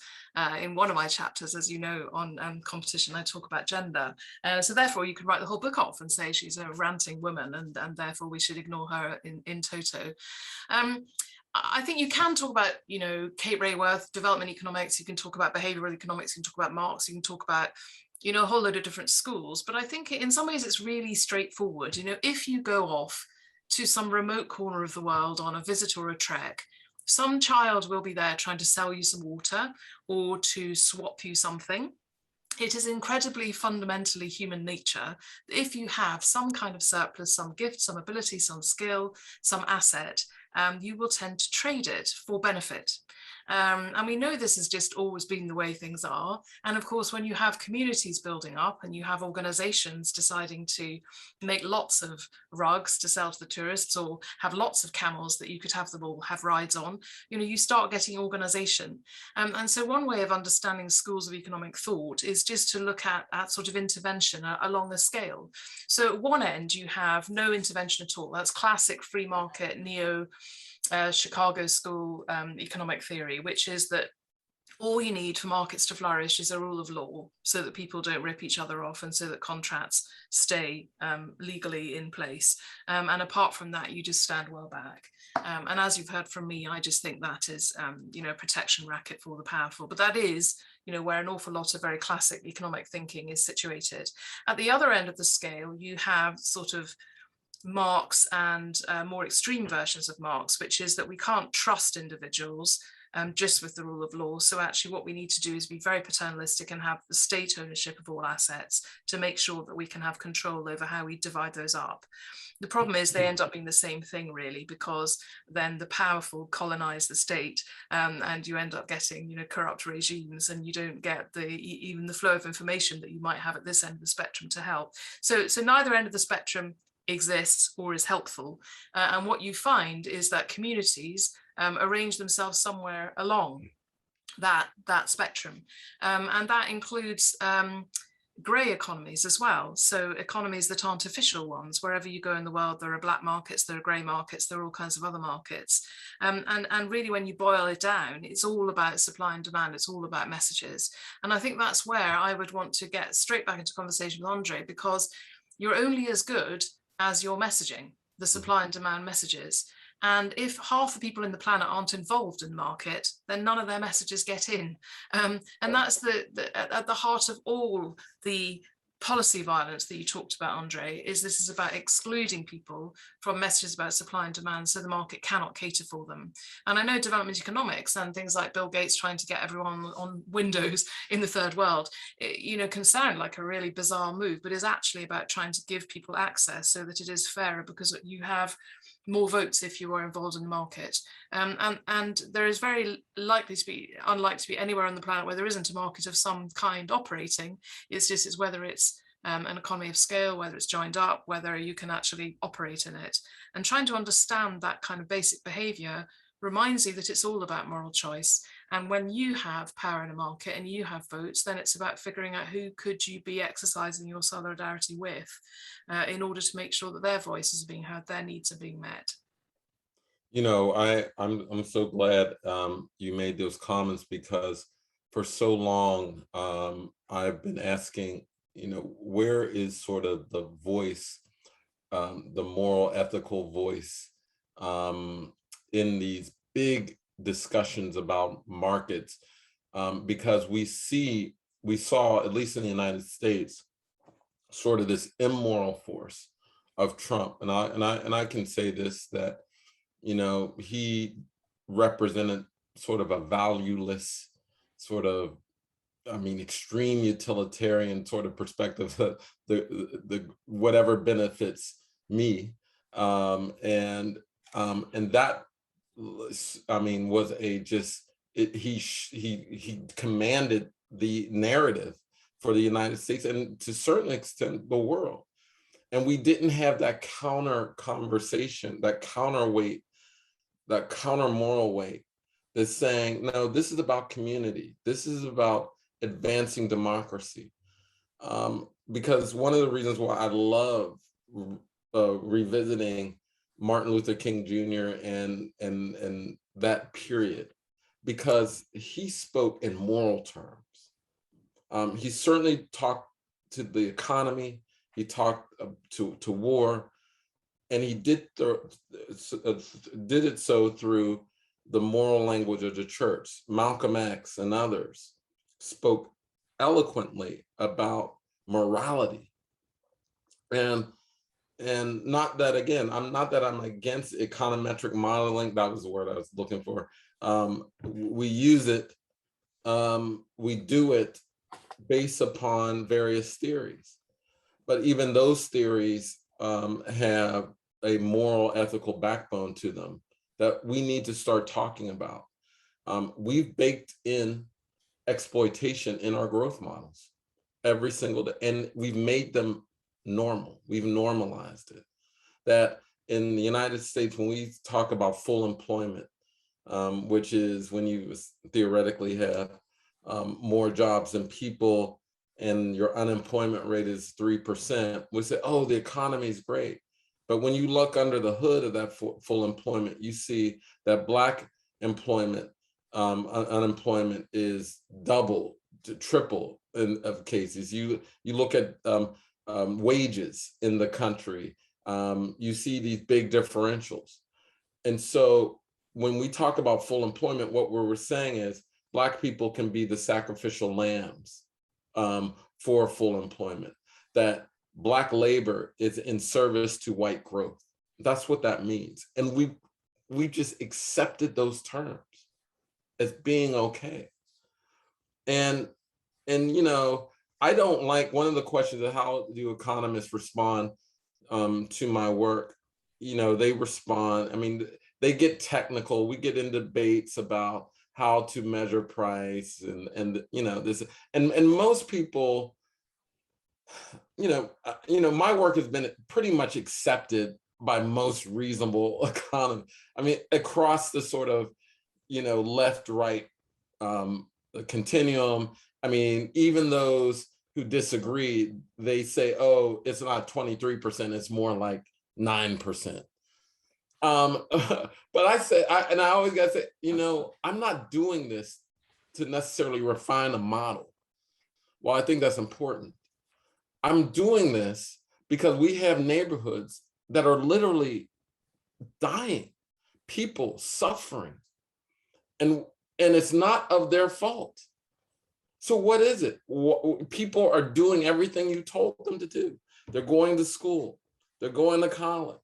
in one of my chapters, as you know, on competition, I talk about gender. So therefore, you could write the whole book off and say she's a ranting woman and therefore we should ignore her in toto. I think you can talk about, Kate Rayworth, development economics, you can talk about behavioral economics, you can talk about Marx, you can talk about a whole load of different schools, but I think in some ways it's really straightforward. If you go off to some remote corner of the world on a visit or a trek, some child will be there trying to sell you some water or to swap you something. It is incredibly fundamentally human nature that if you have some kind of surplus, some gift, some ability, some skill, some asset, you will tend to trade it for benefit. And we know this has just always been the way things are. And of course, when you have communities building up and you have organizations deciding to make lots of rugs to sell to the tourists or have lots of camels that you could have them all have rides on, you start getting organization. And so one way of understanding schools of economic thought is just to look at sort of intervention along a scale. So at one end, you have no intervention at all. That's classic free market, Chicago school economic theory, which is that all you need for markets to flourish is a rule of law so that people don't rip each other off and so that contracts stay legally in place. And apart from that, you just stand well back. And as you've heard from me, I just think that is, a protection racket for the powerful. But that is, where an awful lot of very classic economic thinking is situated. At the other end of the scale, you have sort of Marx and more extreme versions of Marx, which is that we can't trust individuals just with the rule of law. So actually what we need to do is be very paternalistic and have the state ownership of all assets to make sure that we can have control over how we divide those up. The problem is they end up being the same thing really, because then the powerful colonize the state and you end up getting corrupt regimes, and you don't get even the flow of information that you might have at this end of the spectrum to help. So neither end of the spectrum exists or is helpful. And what you find is that communities arrange themselves somewhere along that spectrum. And that includes grey economies as well. So economies that aren't official ones. Wherever you go in the world, there are black markets, there are grey markets, there are all kinds of other markets. And really, when you boil it down, it's all about supply and demand. It's all about messages. And I think that's where I would want to get straight back into conversation with Andre, because you're only as good as your messaging, the supply and demand messages. And if half the people in the planet aren't involved in the market, then none of their messages get in. And that's at the heart of all the policy violence that you talked about, Andre, is this is about excluding people from messages about supply and demand so the market cannot cater for them. And I know development economics and things like Bill Gates trying to get everyone on Windows in the third world, can sound like a really bizarre move, but is actually about trying to give people access so that it is fairer, because you have more votes if you are involved in the market. And there is very unlikely to be anywhere on the planet where there isn't a market of some kind operating. It's whether it's an economy of scale, whether it's joined up, whether you can actually operate in it. And trying to understand that kind of basic behavior reminds you that it's all about moral choice. And when you have power in a market and you have votes, then it's about figuring out who could you be exercising your solidarity with in order to make sure that their voices are being heard, their needs are being met. I'm so glad you made those comments, because for so long I've been asking, where is sort of the voice, the moral, ethical voice in these big discussions about markets, because we saw, at least in the United States, sort of this immoral force of Trump. And I can say this, that, he represented sort of a valueless, sort of, extreme utilitarian sort of perspective, the whatever benefits me, and that, was he commanded the narrative for the United States and to a certain extent the world. And we didn't have that counter conversation, that counterweight, that counter moral weight that's saying, no, this is about community. This is about advancing democracy. Because one of the reasons why I love revisiting Martin Luther King Jr. and that period, because he spoke in moral terms. He certainly talked to the economy, he talked to war, and he did it so through the moral language of the church. Malcolm X and others spoke eloquently about morality. And not that, again, I'm against econometric modeling. That was the word I was looking for. We use it, we do it based upon various theories. But even those theories have a moral, ethical backbone to them that we need to start talking about. We've baked in exploitation in our growth models every single day, and we've made them normal. We've normalized it. That in the United States, when we talk about full employment, which is when you theoretically have more jobs than people and your unemployment rate is 3%, we say, oh, the economy is great. But when you look under the hood of that full employment, you see that Black employment, unemployment is double to triple of cases. You look at wages in the country, you see these big differentials. And so when we talk about full employment, what we're saying is Black people can be the sacrificial lambs for full employment, that Black labor is in service to white growth. That's what that means. And we just accepted those terms as being okay. And I don't like, one of the questions of how do economists respond to my work, they respond, they get technical. We get in debates about how to measure price and this, and most people, my work has been pretty much accepted by most reasonable economists. Across the sort of, left-right continuum. Even those who disagree, they say, oh, it's not 23%, it's more like 9%. But I always gotta say, you know, I'm not doing this to necessarily refine a model. Well, I think that's important. I'm doing this because we have neighborhoods that are literally dying, people suffering, and it's not of their fault. So what is it? People are doing everything you told them to do. They're going to school, they're going to college,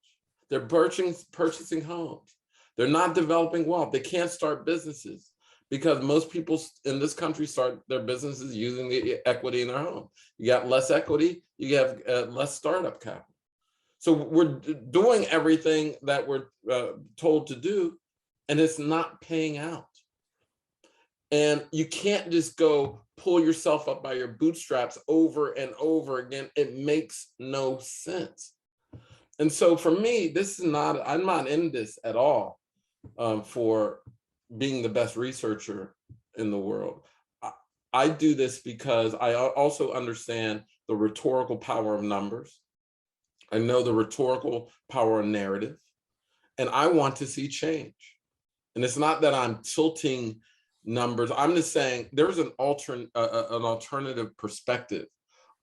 they're purchasing homes, they're not developing wealth, they can't start businesses because most people in this country start their businesses using the equity in their home. You got less equity, you have less startup capital. So we're doing everything that we're told to do, and it's not paying out. And you can't just go pull yourself up by your bootstraps over and over again. It makes no sense. And so for me, I'm not in this at all for being the best researcher in the world. I do this because I also understand the rhetorical power of numbers. I know the rhetorical power of narrative, and I want to see change. And it's not that I'm tilting numbers. I'm just saying there's an alternative perspective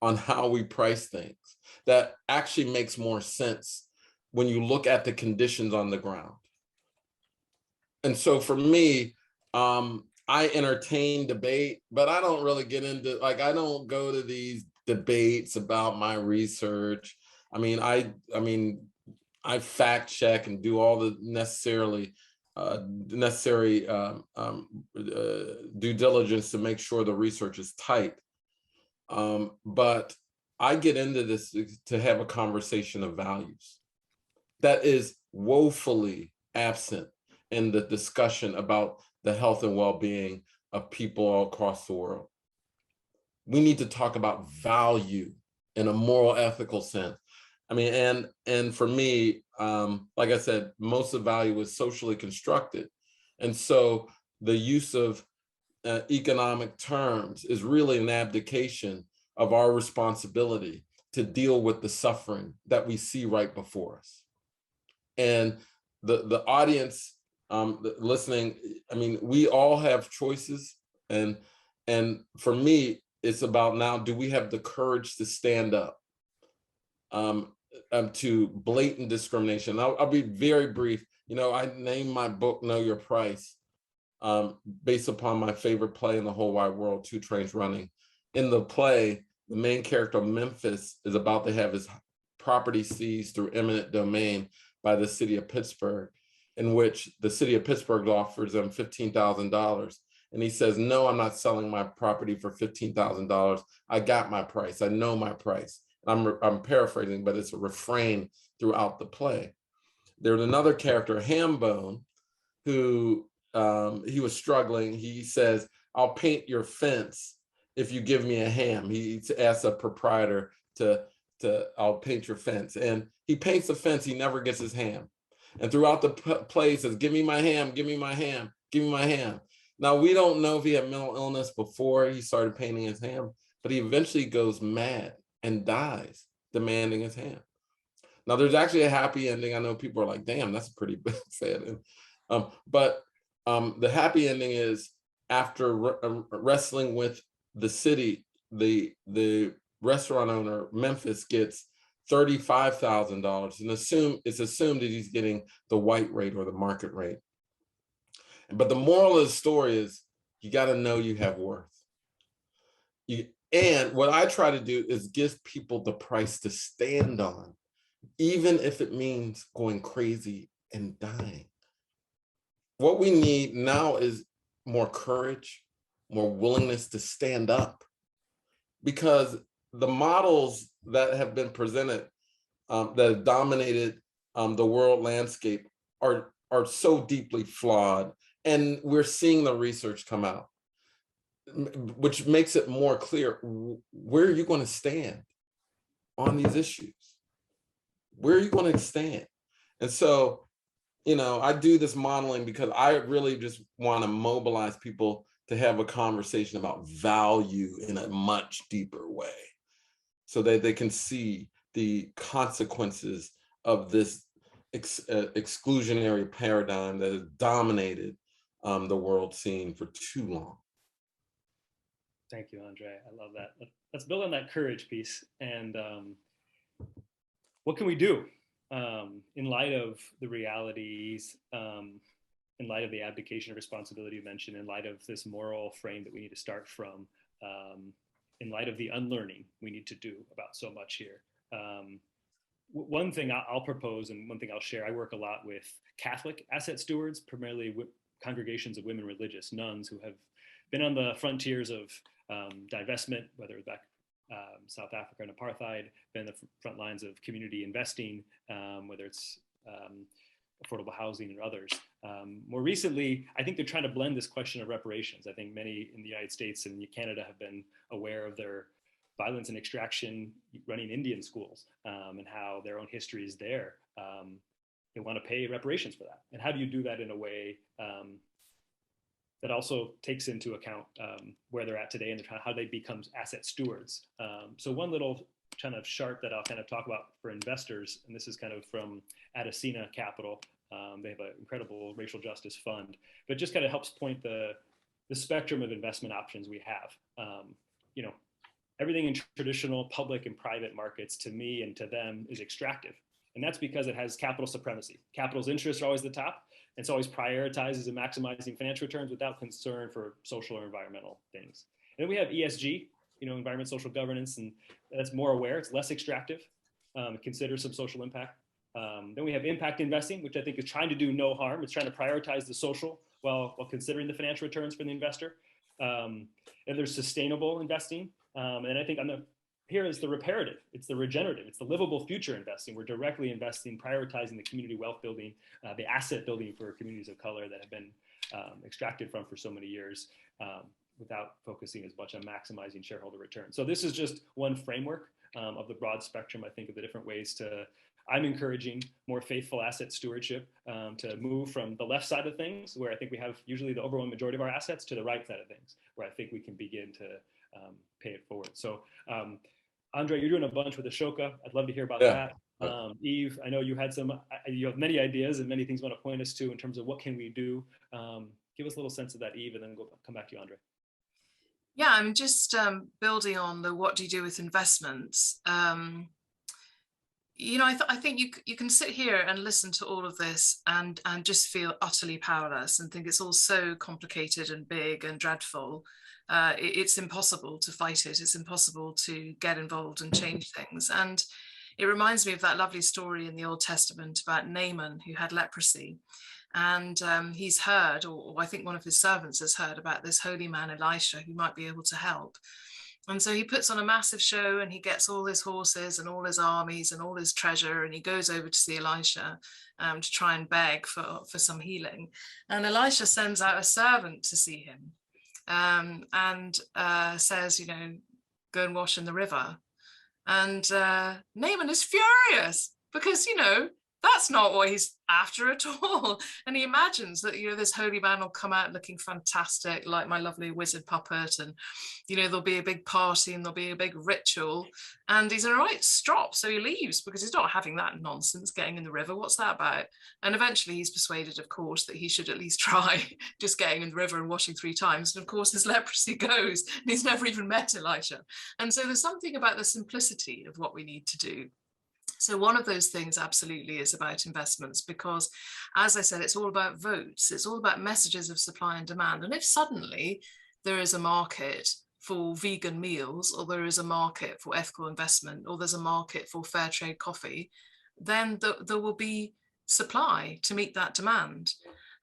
on how we price things that actually makes more sense when you look at the conditions on the ground. And so for me, I entertain debate, but I don't really get into, like, I don't go to these debates about my research. I mean, I fact check and do all the necessary due diligence to make sure the research is tight. But I get into this to have a conversation of values that is woefully absent in the discussion about the health and well-being of people all across the world. We need to talk about value in a moral, ethical sense. I mean, and for me, like I said, most of value is socially constructed. And so the use of economic terms is really an abdication of our responsibility to deal with the suffering that we see right before us. And the audience listening, I mean, we all have choices. And for me, it's about now, do we have the courage to stand up to blatant discrimination? I'll be very brief. You know, I named my book, Know Your Price, based upon my favorite play in the whole wide world, Two Trains Running. In the play, the main character, Memphis, is about to have his property seized through eminent domain by the city of Pittsburgh, in which the city of Pittsburgh offers him $15,000. And he says, no, I'm not selling my property for $15,000. I got my price. I know my price. I'm paraphrasing, but it's a refrain throughout the play. There's another character, Hambone, who he was struggling. He says, I'll paint your fence if you give me a ham. He asks a proprietor I'll paint your fence. And he paints the fence, he never gets his ham. And throughout the play, he says, give me my ham, give me my ham, give me my ham. Now, we don't know if he had mental illness before he started painting his ham, but he eventually goes mad and dies demanding his ham. Now, there's actually a happy ending. I know people are like, damn, that's pretty sad. But the happy ending is after wrestling with the city, the restaurant owner, Memphis, gets $35,000, and it's assumed that he's getting the white rate or the market rate. But the moral of the story is you got to know you have worth. And what I try to do is give people the price to stand on, even if it means going crazy and dying. What we need now is more courage, more willingness to stand up, because the models that have been presented that have dominated the world landscape are so deeply flawed. And we're seeing the research come out, which makes it more clear, where are you going to stand on these issues? Where are you going to stand? And so, you know, I do this modeling because I really just want to mobilize people to to have a conversation about value in a much deeper way, so that they can see the consequences of this exclusionary paradigm that has dominated the world scene for too long. Thank you, Andre. I love that. Let's build on that courage piece. And what can we do in light of the realities, in light of the abdication of responsibility you mentioned, in light of this moral frame that we need to start from, in light of the unlearning we need to do about so much here? One thing I'll propose, and one thing I'll share, I work a lot with Catholic asset stewards, primarily congregations of women religious, nuns who have been on the frontiers of divestment, whether it's back South Africa and apartheid, been the front lines of community investing, whether it's affordable housing and others. More recently, I think they're trying to blend this question of reparations. I think many in the United States and Canada have been aware of their violence and extraction running Indian schools, and how their own history is there. They want to pay reparations for that. And how do you do that in a way that also takes into account where they're at today and how they become asset stewards? So one little kind of chart that I'll kind of talk about for investors, and this is kind of from Adesina Capital. They have an incredible racial justice fund, but just kind of helps point the spectrum of investment options we have. Everything in traditional public and private markets, to me and to them, is extractive. And that's because it has capital supremacy. Capital's interests are always the top. It's always prioritizes and maximizing financial returns without concern for social or environmental things. And then we have ESG, environment, social governance, and that's more aware. It's less extractive, considers some social impact. Then we have impact investing, which I think is trying to do no harm. It's trying to prioritize the social while considering the financial returns for the investor. And there's sustainable investing. And I think here is the reparative, it's the regenerative, it's the livable future investing. We're directly investing, prioritizing the community wealth building, the asset building for communities of color that have been extracted from for so many years, without focusing as much on maximizing shareholder return. So this is just one framework of the broad spectrum, I think, of the different ways I'm encouraging more faithful asset stewardship, to move from the left side of things, where I think we have usually the overwhelming majority of our assets, to the right side of things, where I think we can begin to pay it forward. So Andre, you're doing a bunch with Ashoka. I'd love to hear about that. Eve, I know you have many ideas and many things you want to point us to in terms of what can we do. Give us a little sense of that, Eve, and then come back to you, Andre. Yeah, I'm just building on the what do you do with investments. I think you can sit here and listen to all of this and just feel utterly powerless and think it's all so complicated and big and dreadful. It's impossible to fight it. It's impossible to get involved and change things. And it reminds me of that lovely story in the Old Testament about Naaman, who had leprosy. And he's heard, or I think one of his servants has heard, about this holy man Elisha who might be able to help. And so he puts on a massive show, and he gets all his horses and all his armies and all his treasure, and he goes over to see Elisha to try and beg for some healing. And Elisha sends out a servant to see him, and says, go and wash in the river. And Naaman is furious because, that's not what he's after at all. And he imagines that, this holy man will come out looking fantastic, like my lovely wizard puppet. And, there'll be a big party and there'll be a big ritual. And he's in a right strop. So he leaves because he's not having that nonsense getting in the river. What's that about? And eventually he's persuaded, of course, that he should at least try just getting in the river and washing 3 times. And of course, his leprosy goes, and he's never even met Elisha. And so there's something about the simplicity of what we need to do. So one of those things absolutely is about investments, because, as I said, it's all about votes. It's all about messages of supply and demand. And if suddenly there is a market for vegan meals, or there is a market for ethical investment, or there's a market for fair trade coffee, then there will be supply to meet that demand.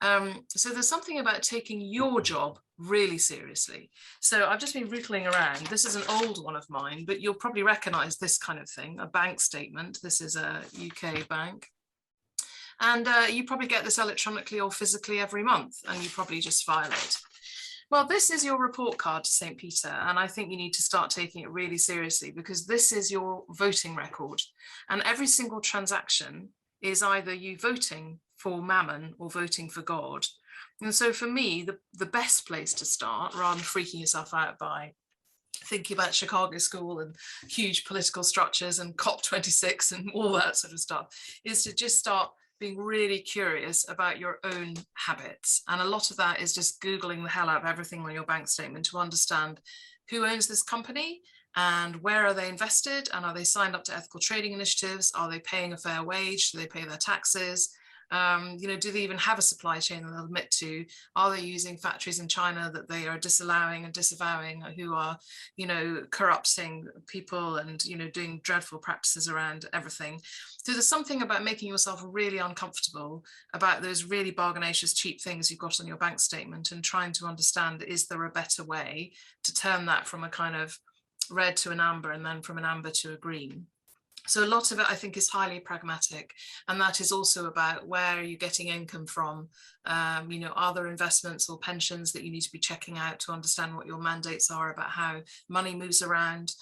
So there's something about taking your job really seriously. So I've just been rippling around. This is an old one of mine, but you'll probably recognize this kind of thing, a bank statement. This is a UK bank. And you probably get this electronically or physically every month, and you probably just file it. Well, this is your report card to St. Peter, and I think you need to start taking it really seriously, because this is your voting record. And every single transaction is either you voting for mammon or voting for God. And so for me, the best place to start, rather than freaking yourself out by thinking about Chicago school and huge political structures and COP26 and all that sort of stuff, is to just start being really curious about your own habits. And a lot of that is just Googling the hell out of everything on your bank statement to understand who owns this company and where are they invested, and are they signed up to ethical trading initiatives? Are they paying a fair wage? Do they pay their taxes? You know, do they even have a supply chain that they'll admit to? Are they using factories in China that they are disallowing and disavowing, who are, you know, corrupting people and, you know, doing dreadful practices around everything? So there's something about making yourself really uncomfortable about those really bargainacious, cheap things you've got on your bank statement, and trying to understand, is there a better way to turn that from a kind of red to an amber, and then from an amber to a green? So a lot of it, I think, is highly pragmatic, and that is also about where are you getting income from? You know, are there investments or pensions that you need to be checking out to understand what your mandates are about how money moves around?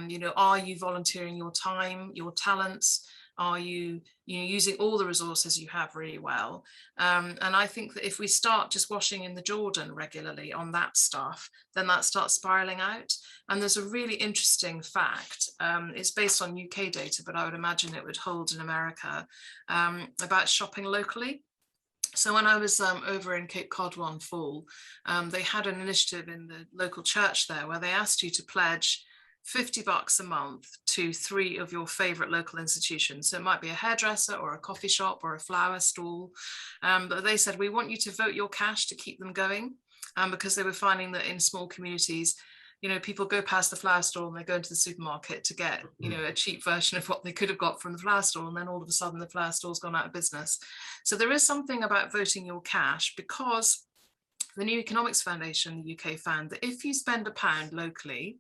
You know, are you volunteering your time, your talents? Are you using all the resources you have really well? And I think that if we start just washing in the Jordan regularly on that stuff, then that starts spiraling out. And there's a really interesting fact, it's based on UK data, but I would imagine it would hold in America, about shopping locally. So when I was over in Cape Cod one fall, they had an initiative in the local church there where they asked you to pledge $50 a month to 3 of your favorite local institutions. So it might be a hairdresser or a coffee shop or a flower stall. But they said, we want you to vote your cash to keep them going, because they were finding that in small communities, you know, people go past the flower store and they go into the supermarket to get, you know, a cheap version of what they could have got from the flower store. And then all of a sudden the flower store's gone out of business. So there is something about voting your cash, because the New Economics Foundation in the UK found that if you spend £1 locally,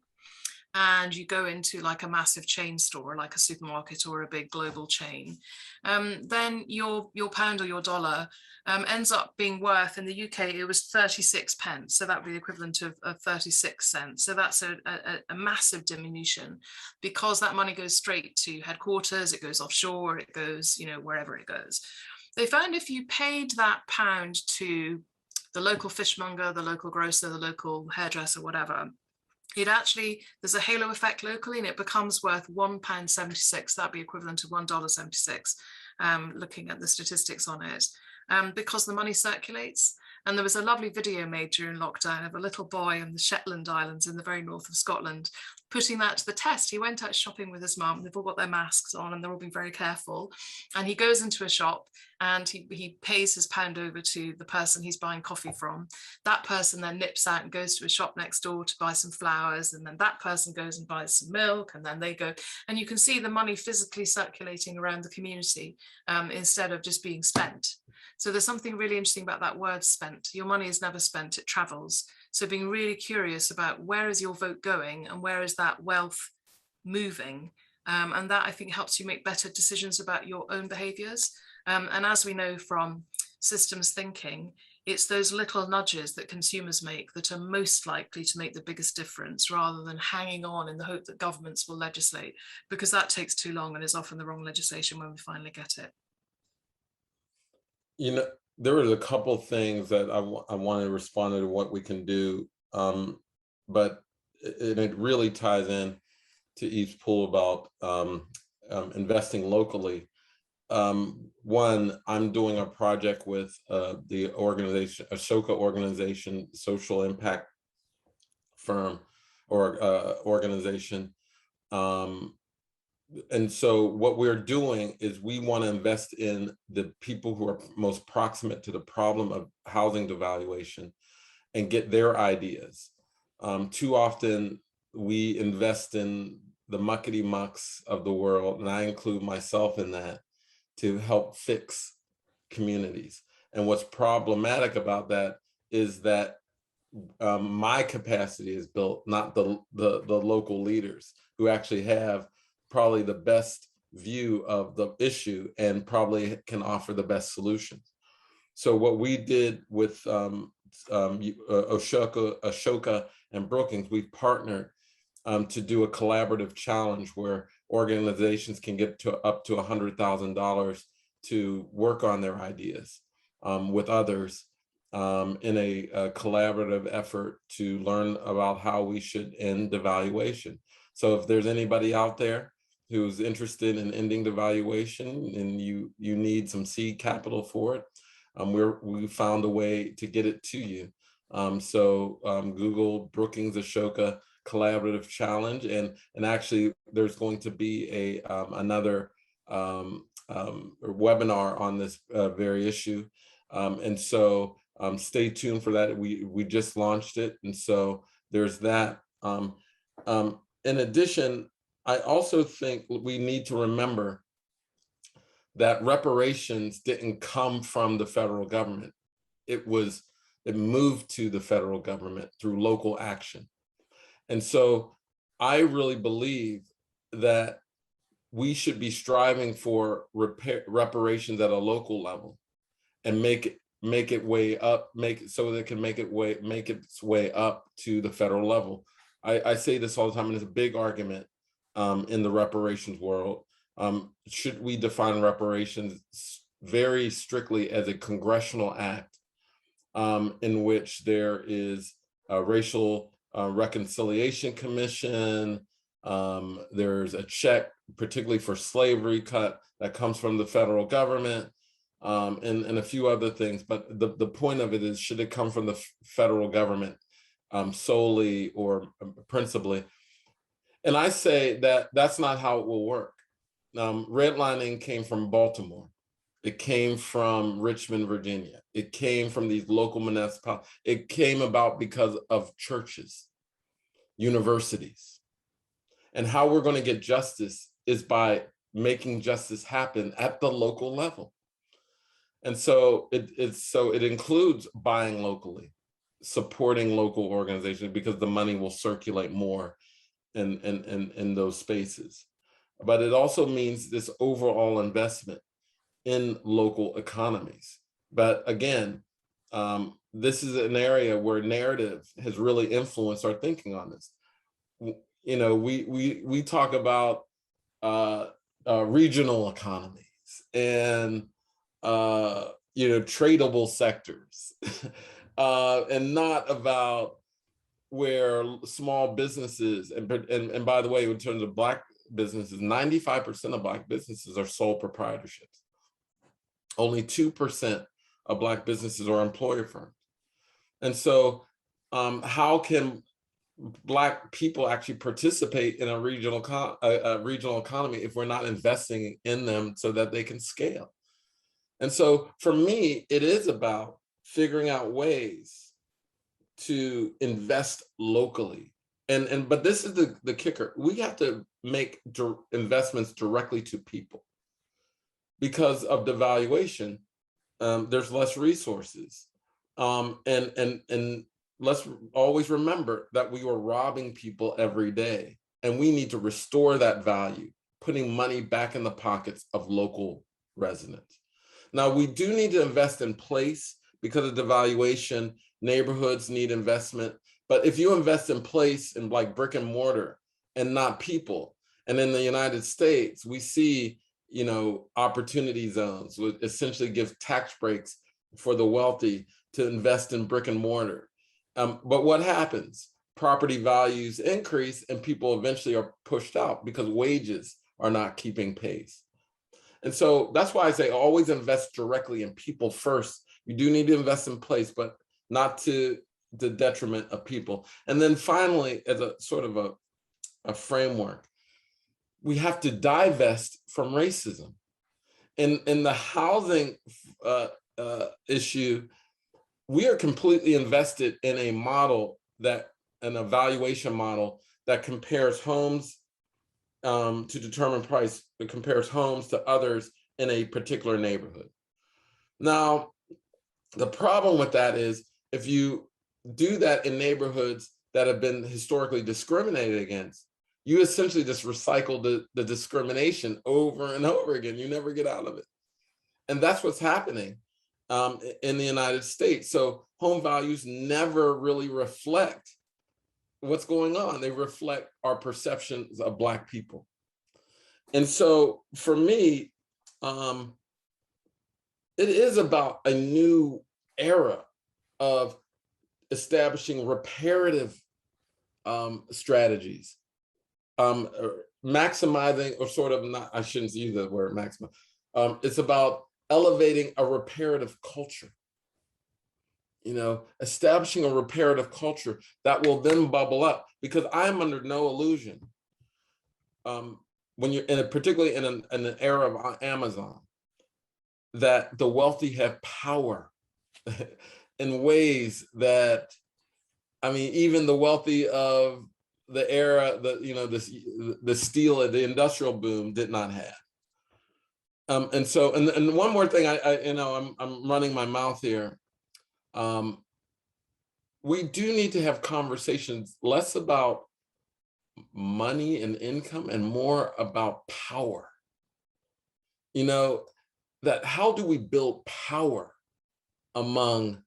and you go into like a massive chain store, like a supermarket or a big global chain, then your pound or your dollar ends up being worth, in the UK, it was 36 pence. So that would be the equivalent of 36 cents. So that's a massive diminution, because that money goes straight to headquarters, it goes offshore, it goes, you know, wherever it goes. They found if you paid that pound to the local fishmonger, the local grocer, the local hairdresser, whatever, it actually, there's a halo effect locally, and it becomes worth £1.76. That'd be equivalent to $1.76, looking at the statistics on it, because the money circulates. And there was a lovely video made during lockdown of a little boy in the Shetland Islands in the very north of Scotland, putting that to the test. He went out shopping with his mum. They've all got their masks on and they're all being very careful. And he goes into a shop and he pays his pound over to the person he's buying coffee from. That person then nips out and goes to a shop next door to buy some flowers. And then that person goes and buys some milk, and then they go. And you can see the money physically circulating around the community, instead of just being spent. So there's something really interesting about that word spent. Your money is never spent, it travels. So being really curious about where is your vote going and where is that wealth moving? And that, I think, helps you make better decisions about your own behaviors. And as we know from systems thinking, it's those little nudges that consumers make that are most likely to make the biggest difference, rather than hanging on in the hope that governments will legislate, because that takes too long and is often the wrong legislation when we finally get it. You know, there was a couple things that I want to respond to what we can do, but it really ties in to Eve's Poole about investing locally. One, I'm doing a project with the organization, Ashoka organization, social impact firm or organization. And so what we're doing is we want to invest in the people who are most proximate to the problem of housing devaluation and get their ideas. Too often we invest in the muckety mucks of the world, and I include myself in that, to help fix communities. And what's problematic about that is that my capacity is built, not the local leaders who actually have probably the best view of the issue and probably can offer the best solutions. So what we did with Ashoka and Brookings, we partnered to do a collaborative challenge where organizations can get to up to $100,000 to work on their ideas with others. in a collaborative effort to learn about how we should end devaluation. So if there's anybody out there who's interested in ending devaluation and you need some seed capital for it, we found a way to get it to you. Google Brookings Ashoka Collaborative Challenge, and actually there's going to be another webinar on this very issue, and so stay tuned for that. We just launched it, and so there's that. In addition, I also think we need to remember that reparations didn't come from the federal government. It moved to the federal government through local action. And so I really believe that we should be striving for reparations at a local level and make it way up, so that it can make its way up to the federal level. I say this all the time, and it's a big argument in the reparations world. Should we define reparations very strictly as a congressional act in which there is a racial reconciliation commission, there's a check, particularly for slavery cut, that comes from the federal government, and a few other things. But the point of it is, should it come from the federal government solely or principally? And I say that that's not how it will work. Redlining came from Baltimore. It came from Richmond, Virginia. It came from these local municipalities. It came about because of churches, universities. And how we're going to get justice is by making justice happen at the local level. And so it includes buying locally, supporting local organizations, because the money will circulate more in those spaces. But it also means this overall investment in local economies. But again, this is an area where narrative has really influenced our thinking on this. You know, we talk about regional economies and tradable sectors, and not about where small businesses, and by the way, in terms of Black businesses, 95% of Black businesses are sole proprietorships. Only 2% of Black businesses are employer firms. And so how can Black people actually participate in a regional economy if we're not investing in them so that they can scale? And so for me, it is about figuring out ways to invest locally. But this is the kicker. We have to make investments directly to people. Because of devaluation, there's less resources. And let's always remember that we were robbing people every day, and we need to restore that value, putting money back in the pockets of local residents. Now, we do need to invest in place because of devaluation. Neighborhoods need investment. But if you invest in place in like brick and mortar and not people, and in the United States, we see, opportunity zones would essentially give tax breaks for the wealthy to invest in brick and mortar. But what happens? Property values increase and people eventually are pushed out because wages are not keeping pace. And so that's why I say always invest directly in people first. You do need to invest in place, but not to the detriment of people. And then finally, as a sort of a framework, we have to divest from racism. In the housing issue, we are completely invested in a model an evaluation model that compares homes to determine price. It compares homes to others in a particular neighborhood. Now, the problem with that is if you do that in neighborhoods that have been historically discriminated against, you essentially just recycle the discrimination over and over again. You never get out of it. And that's what's happening in the United States. So home values never really reflect what's going on. They reflect our perceptions of Black people. And so for me, it is about a new era of establishing reparative strategies, maximizing, or sort of not, I shouldn't use the word maximize. It's about elevating a reparative culture, establishing a reparative culture that will then bubble up, because I'm under no illusion when you're particularly in an era of Amazon, that the wealthy have power in ways that, I mean, even the wealthy of the era, the steel, the industrial boom did not have. And so, and one more thing, I'm running my mouth here. We do need to have conversations less about money and income and more about power. That how do we build power among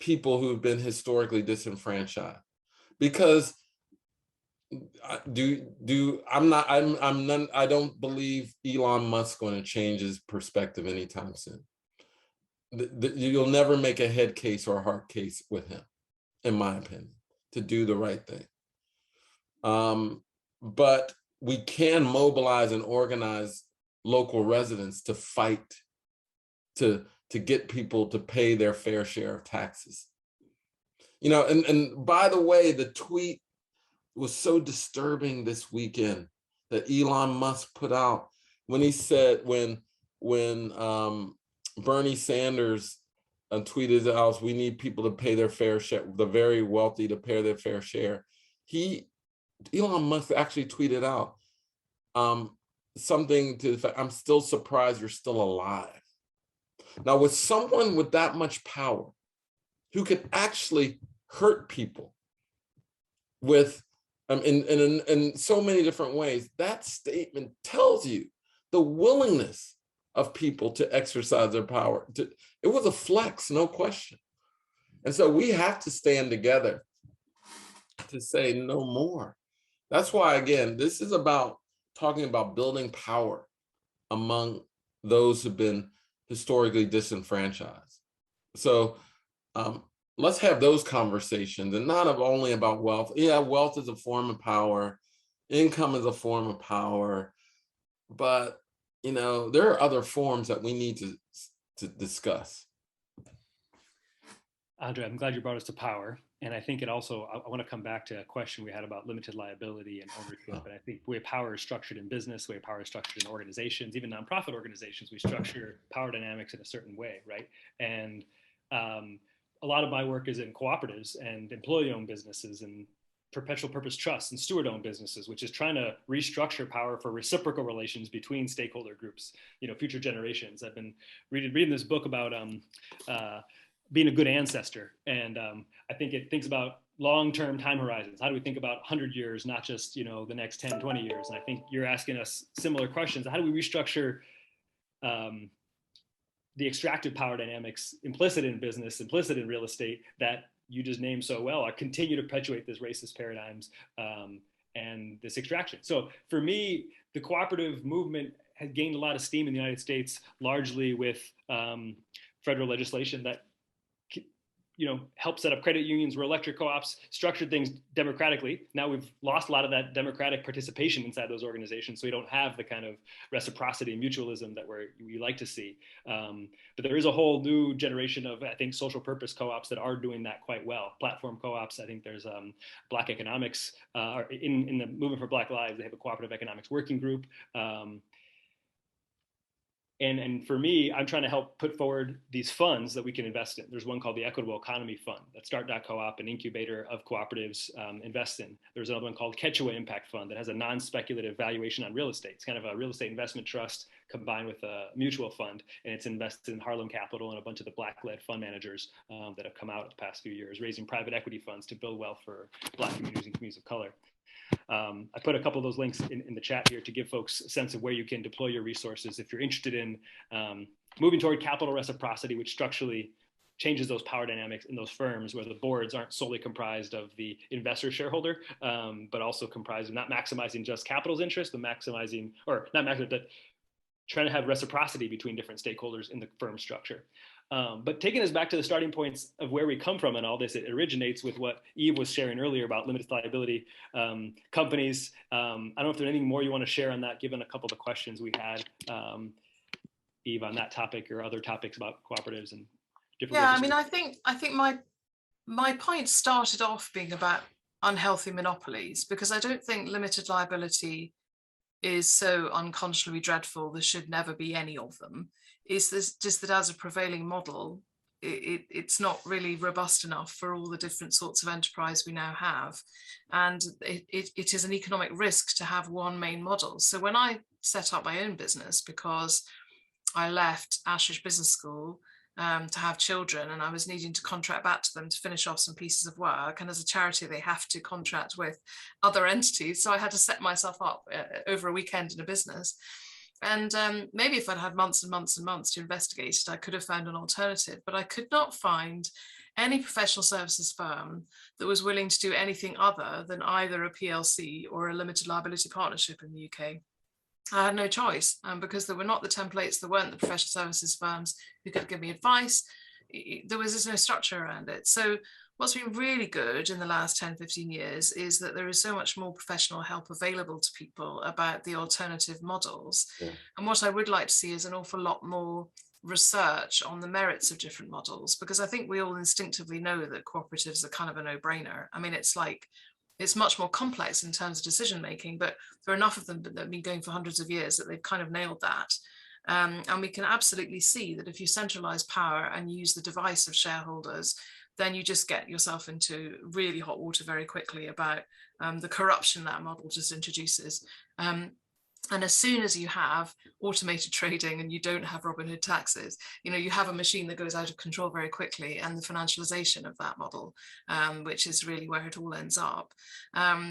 people who've been historically disenfranchised? Because I don't believe Elon Musk's going to change his perspective anytime soon. You'll never make a head case or a heart case with him, in my opinion, to do the right thing. But we can mobilize and organize local residents to fight to get people to pay their fair share of taxes. And by the way, the tweet was so disturbing this weekend that Elon Musk put out when he said, when Bernie Sanders tweeted out, we need people to pay their fair share, the very wealthy to pay their fair share. Elon Musk actually tweeted out something to the fact, I'm still surprised you're still alive. Now, with someone with that much power, who could actually hurt people with, in so many different ways, that statement tells you the willingness of people to exercise their power. It was a flex, no question. And so we have to stand together to say no more. That's why, again, this is about talking about building power among those who've been historically disenfranchised. So let's have those conversations, and not only about wealth. Yeah, wealth is a form of power, income is a form of power, but there are other forms that we need to discuss. Andre, I'm glad you brought us to power. And I think it also, I want to come back to a question we had about limited liability and ownership. And I think the way power is structured in business, the way power is structured in organizations, even nonprofit organizations, we structure power dynamics in a certain way, right? And a lot of my work is in cooperatives and employee-owned businesses and perpetual purpose trusts and steward-owned businesses, which is trying to restructure power for reciprocal relations between stakeholder groups, future generations. I've been reading this book about being a good ancestor. And I think it thinks about long-term time horizons. How do we think about 100 years, not just, the next 10, 20 years? And I think you're asking us similar questions. How do we restructure the extractive power dynamics implicit in business, implicit in real estate that you just named so well, are continue to perpetuate this racist paradigms and this extraction? So for me, the cooperative movement has gained a lot of steam in the United States, largely with federal legislation that help set up credit unions, were electric co-ops, structured things democratically. Now we've lost a lot of that democratic participation inside those organizations, so we don't have the kind of reciprocity and mutualism that we like to see. But there is a whole new generation of, I think, social purpose co-ops that are doing that quite well. Platform co-ops, I think there's Black Economics, in the Movement for Black Lives, they have a cooperative economics working group. And for me, I'm trying to help put forward these funds that we can invest in. There's one called the Equitable Economy Fund that Start.coop, an incubator of cooperatives, invest in. There's another one called Quechua Impact Fund that has a non-speculative valuation on real estate. It's kind of a real estate investment trust combined with a mutual fund, and it's invested in Harlem Capital and a bunch of the Black-led fund managers that have come out the past few years, raising private equity funds to build wealth for Black communities and communities of color. I put a couple of those links in the chat here to give folks a sense of where you can deploy your resources if you're interested in moving toward capital reciprocity, which structurally changes those power dynamics in those firms where the boards aren't solely comprised of the investor shareholder, but also comprised of not maximizing just capital's interest, but but trying to have reciprocity between different stakeholders in the firm structure. But taking us back to the starting points of where we come from and all this, it originates with what Eve was sharing earlier about limited liability companies. I don't know if there's anything more you want to share on that, given a couple of the questions we had, Eve, on that topic or other topics about cooperatives and different. Yeah, I mean, I think my point started off being about unhealthy monopolies, because I don't think limited liability is so unconscionably dreadful. There should never be any of them. Is this just that as a prevailing model, it's not really robust enough for all the different sorts of enterprise we now have. And it is an economic risk to have one main model. So when I set up my own business, because I left Ashridge Business School to have children, and I was needing to contract back to them to finish off some pieces of work. And as a charity, they have to contract with other entities. So I had to set myself up over a weekend in a business. And maybe if I'd had months and months and months to investigate it, I could have found an alternative, but I could not find any professional services firm that was willing to do anything other than either a PLC or a limited liability partnership in the UK. I had no choice, because there were not the templates, there weren't the professional services firms who could give me advice. There was just no structure around it. So what's been really good in the last 10, 15 years is that there is so much more professional help available to people about the alternative models. Yeah. And what I would like to see is an awful lot more research on the merits of different models, because I think we all instinctively know that cooperatives are kind of a no-brainer. I mean, it's much more complex in terms of decision making, but there are enough of them that have been going for hundreds of years that they've kind of nailed that. And we can absolutely see that if you centralize power and use the device of shareholders, then you just get yourself into really hot water very quickly about the corruption that model just introduces. And as soon as you have automated trading and you don't have Robin Hood taxes, you have a machine that goes out of control very quickly, and the financialization of that model, which is really where it all ends up.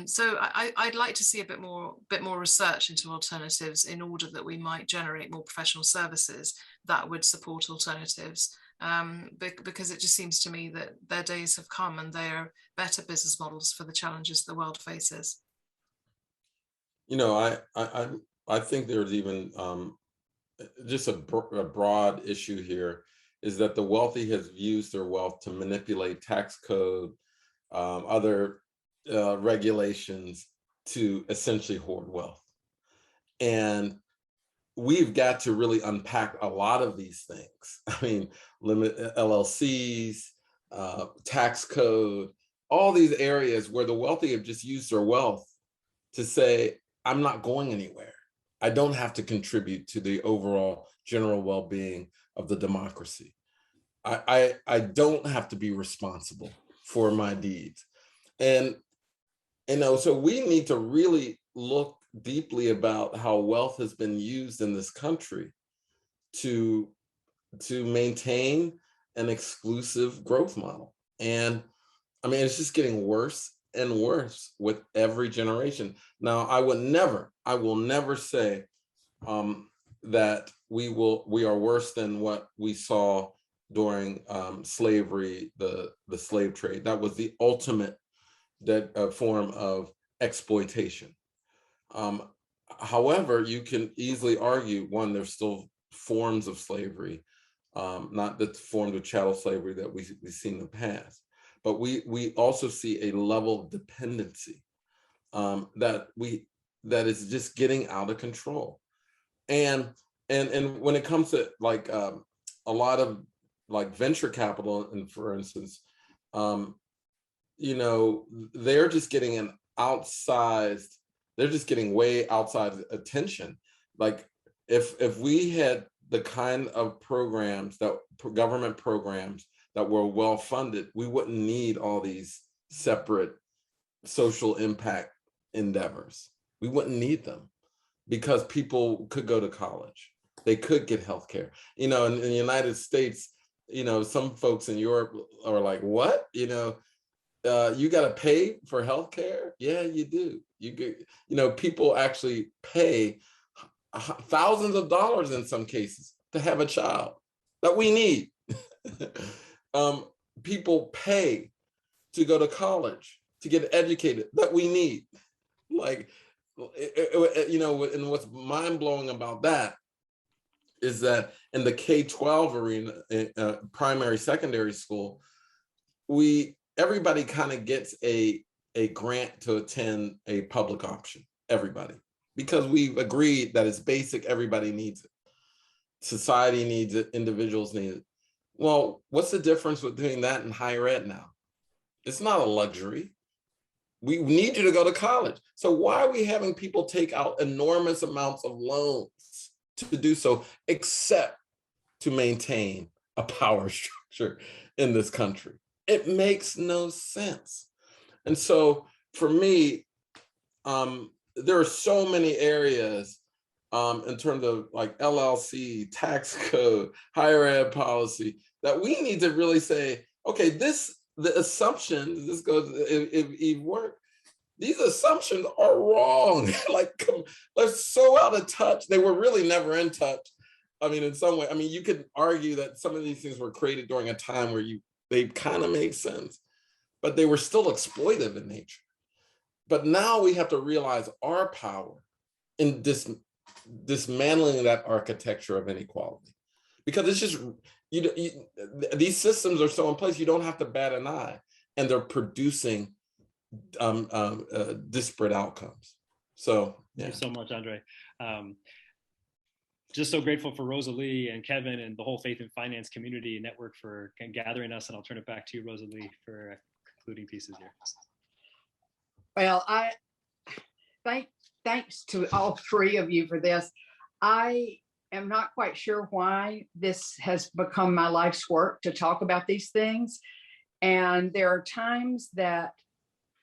So I'd like to see a bit more research into alternatives in order that we might generate more professional services that would support alternatives. Because it just seems to me that their days have come and they are better business models for the challenges the world faces. I think there's even just a broad issue here, is that the wealthy has used their wealth to manipulate tax code, other regulations to essentially hoard wealth. And we've got to really unpack a lot of these things. I mean, limit LLCs, tax code, all these areas where the wealthy have just used their wealth to say, I'm not going anywhere. I don't have to contribute to the overall general well-being of the democracy. I don't have to be responsible for my deeds. And, so we need to really look deeply about how wealth has been used in this country to maintain an exclusive growth model. And I mean, it's just getting worse and worse with every generation. Now, I will never say that we are worse than what we saw during slavery, the slave trade. That was the ultimate form of exploitation. However, you can easily argue, one, there's still forms of slavery, not the form of chattel slavery that we've seen in the past, but we also see a level of dependency that is just getting out of control. And when it comes to like a lot of like venture capital, and for instance, they're just getting they're just getting way outside attention. Like if we had the kind of programs, government programs that were well funded, we wouldn't need all these separate social impact endeavors. We wouldn't need them, because people could go to college, they could get healthcare. In the United States, some folks in Europe are like, what? You got to pay for healthcare? Yeah, you do. People actually pay thousands of dollars in some cases to have a child that we need. People pay to go to college, to get educated, that we need. Like, and what's mind blowing about that is that in the K-12 arena, primary, secondary school, everybody kind of gets a grant to attend a public option, everybody, because we've agreed that it's basic, everybody needs it. Society needs it, individuals need it. Well, what's the difference between that and higher ed now? It's not a luxury. We need you to go to college. So why are we having people take out enormous amounts of loans to do so, except to maintain a power structure in this country? It makes no sense. And so for me, there are so many areas in terms of like LLC, tax code, higher ed policy, that we need to really say, okay, the assumptions, this goes, if work, these assumptions are wrong. Like, they're so out of touch. They were really never in touch. I mean, in some way, I mean, you could argue that some of these things were created during a time where they kind of made sense, but they were still exploitive in nature. But now we have to realize our power in dismantling that architecture of inequality, because it's just, these systems are so in place, you don't have to bat an eye, and they're producing disparate outcomes. So, yeah. Thank you so much, Andre. Just so grateful for Rosalie and Kevin and the whole Faith and Finance community and network for gathering us. And I'll turn it back to you, Rosalie, for concluding pieces here. Well, thanks to all three of you for this. I am not quite sure why this has become my life's work to talk about these things. And there are times that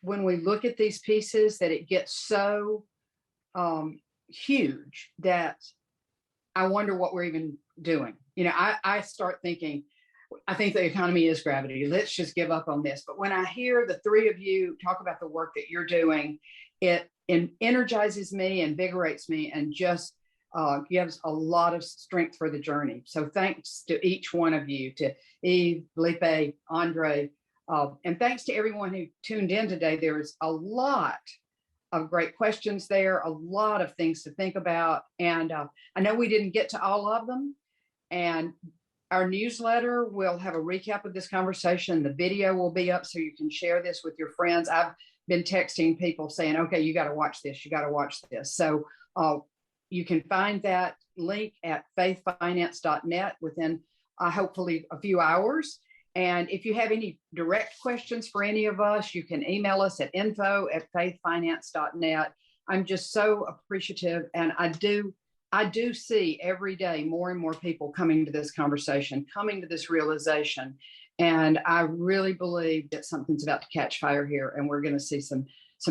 when we look at these pieces, that it gets so huge that I wonder what we're even doing. You know, I start thinking, I think the economy is gravity. Let's just give up on this. But when I hear the three of you talk about the work that you're doing, it energizes me, invigorates me, and just gives a lot of strength for the journey. So thanks to each one of you, to Eve, Felipe, Andre, and thanks to everyone who tuned in today. There is a lot of great questions there, a lot of things to think about. And I know we didn't get to all of them. And our newsletter will have a recap of this conversation. The video will be up so you can share this with your friends. I've been texting people saying, okay, you got to watch this. You got to watch this. So you can find that link at faithfinance.net within hopefully a few hours. And if you have any direct questions for any of us, you can email us at info@faithfinance.net. I'm just so appreciative. And I do see every day more and more people coming to this conversation, coming to this realization. And I really believe that something's about to catch fire here, and we're going to see some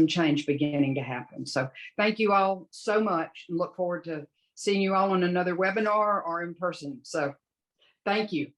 change beginning to happen. So thank you all so much, and look forward to seeing you all on another webinar or in person. So thank you.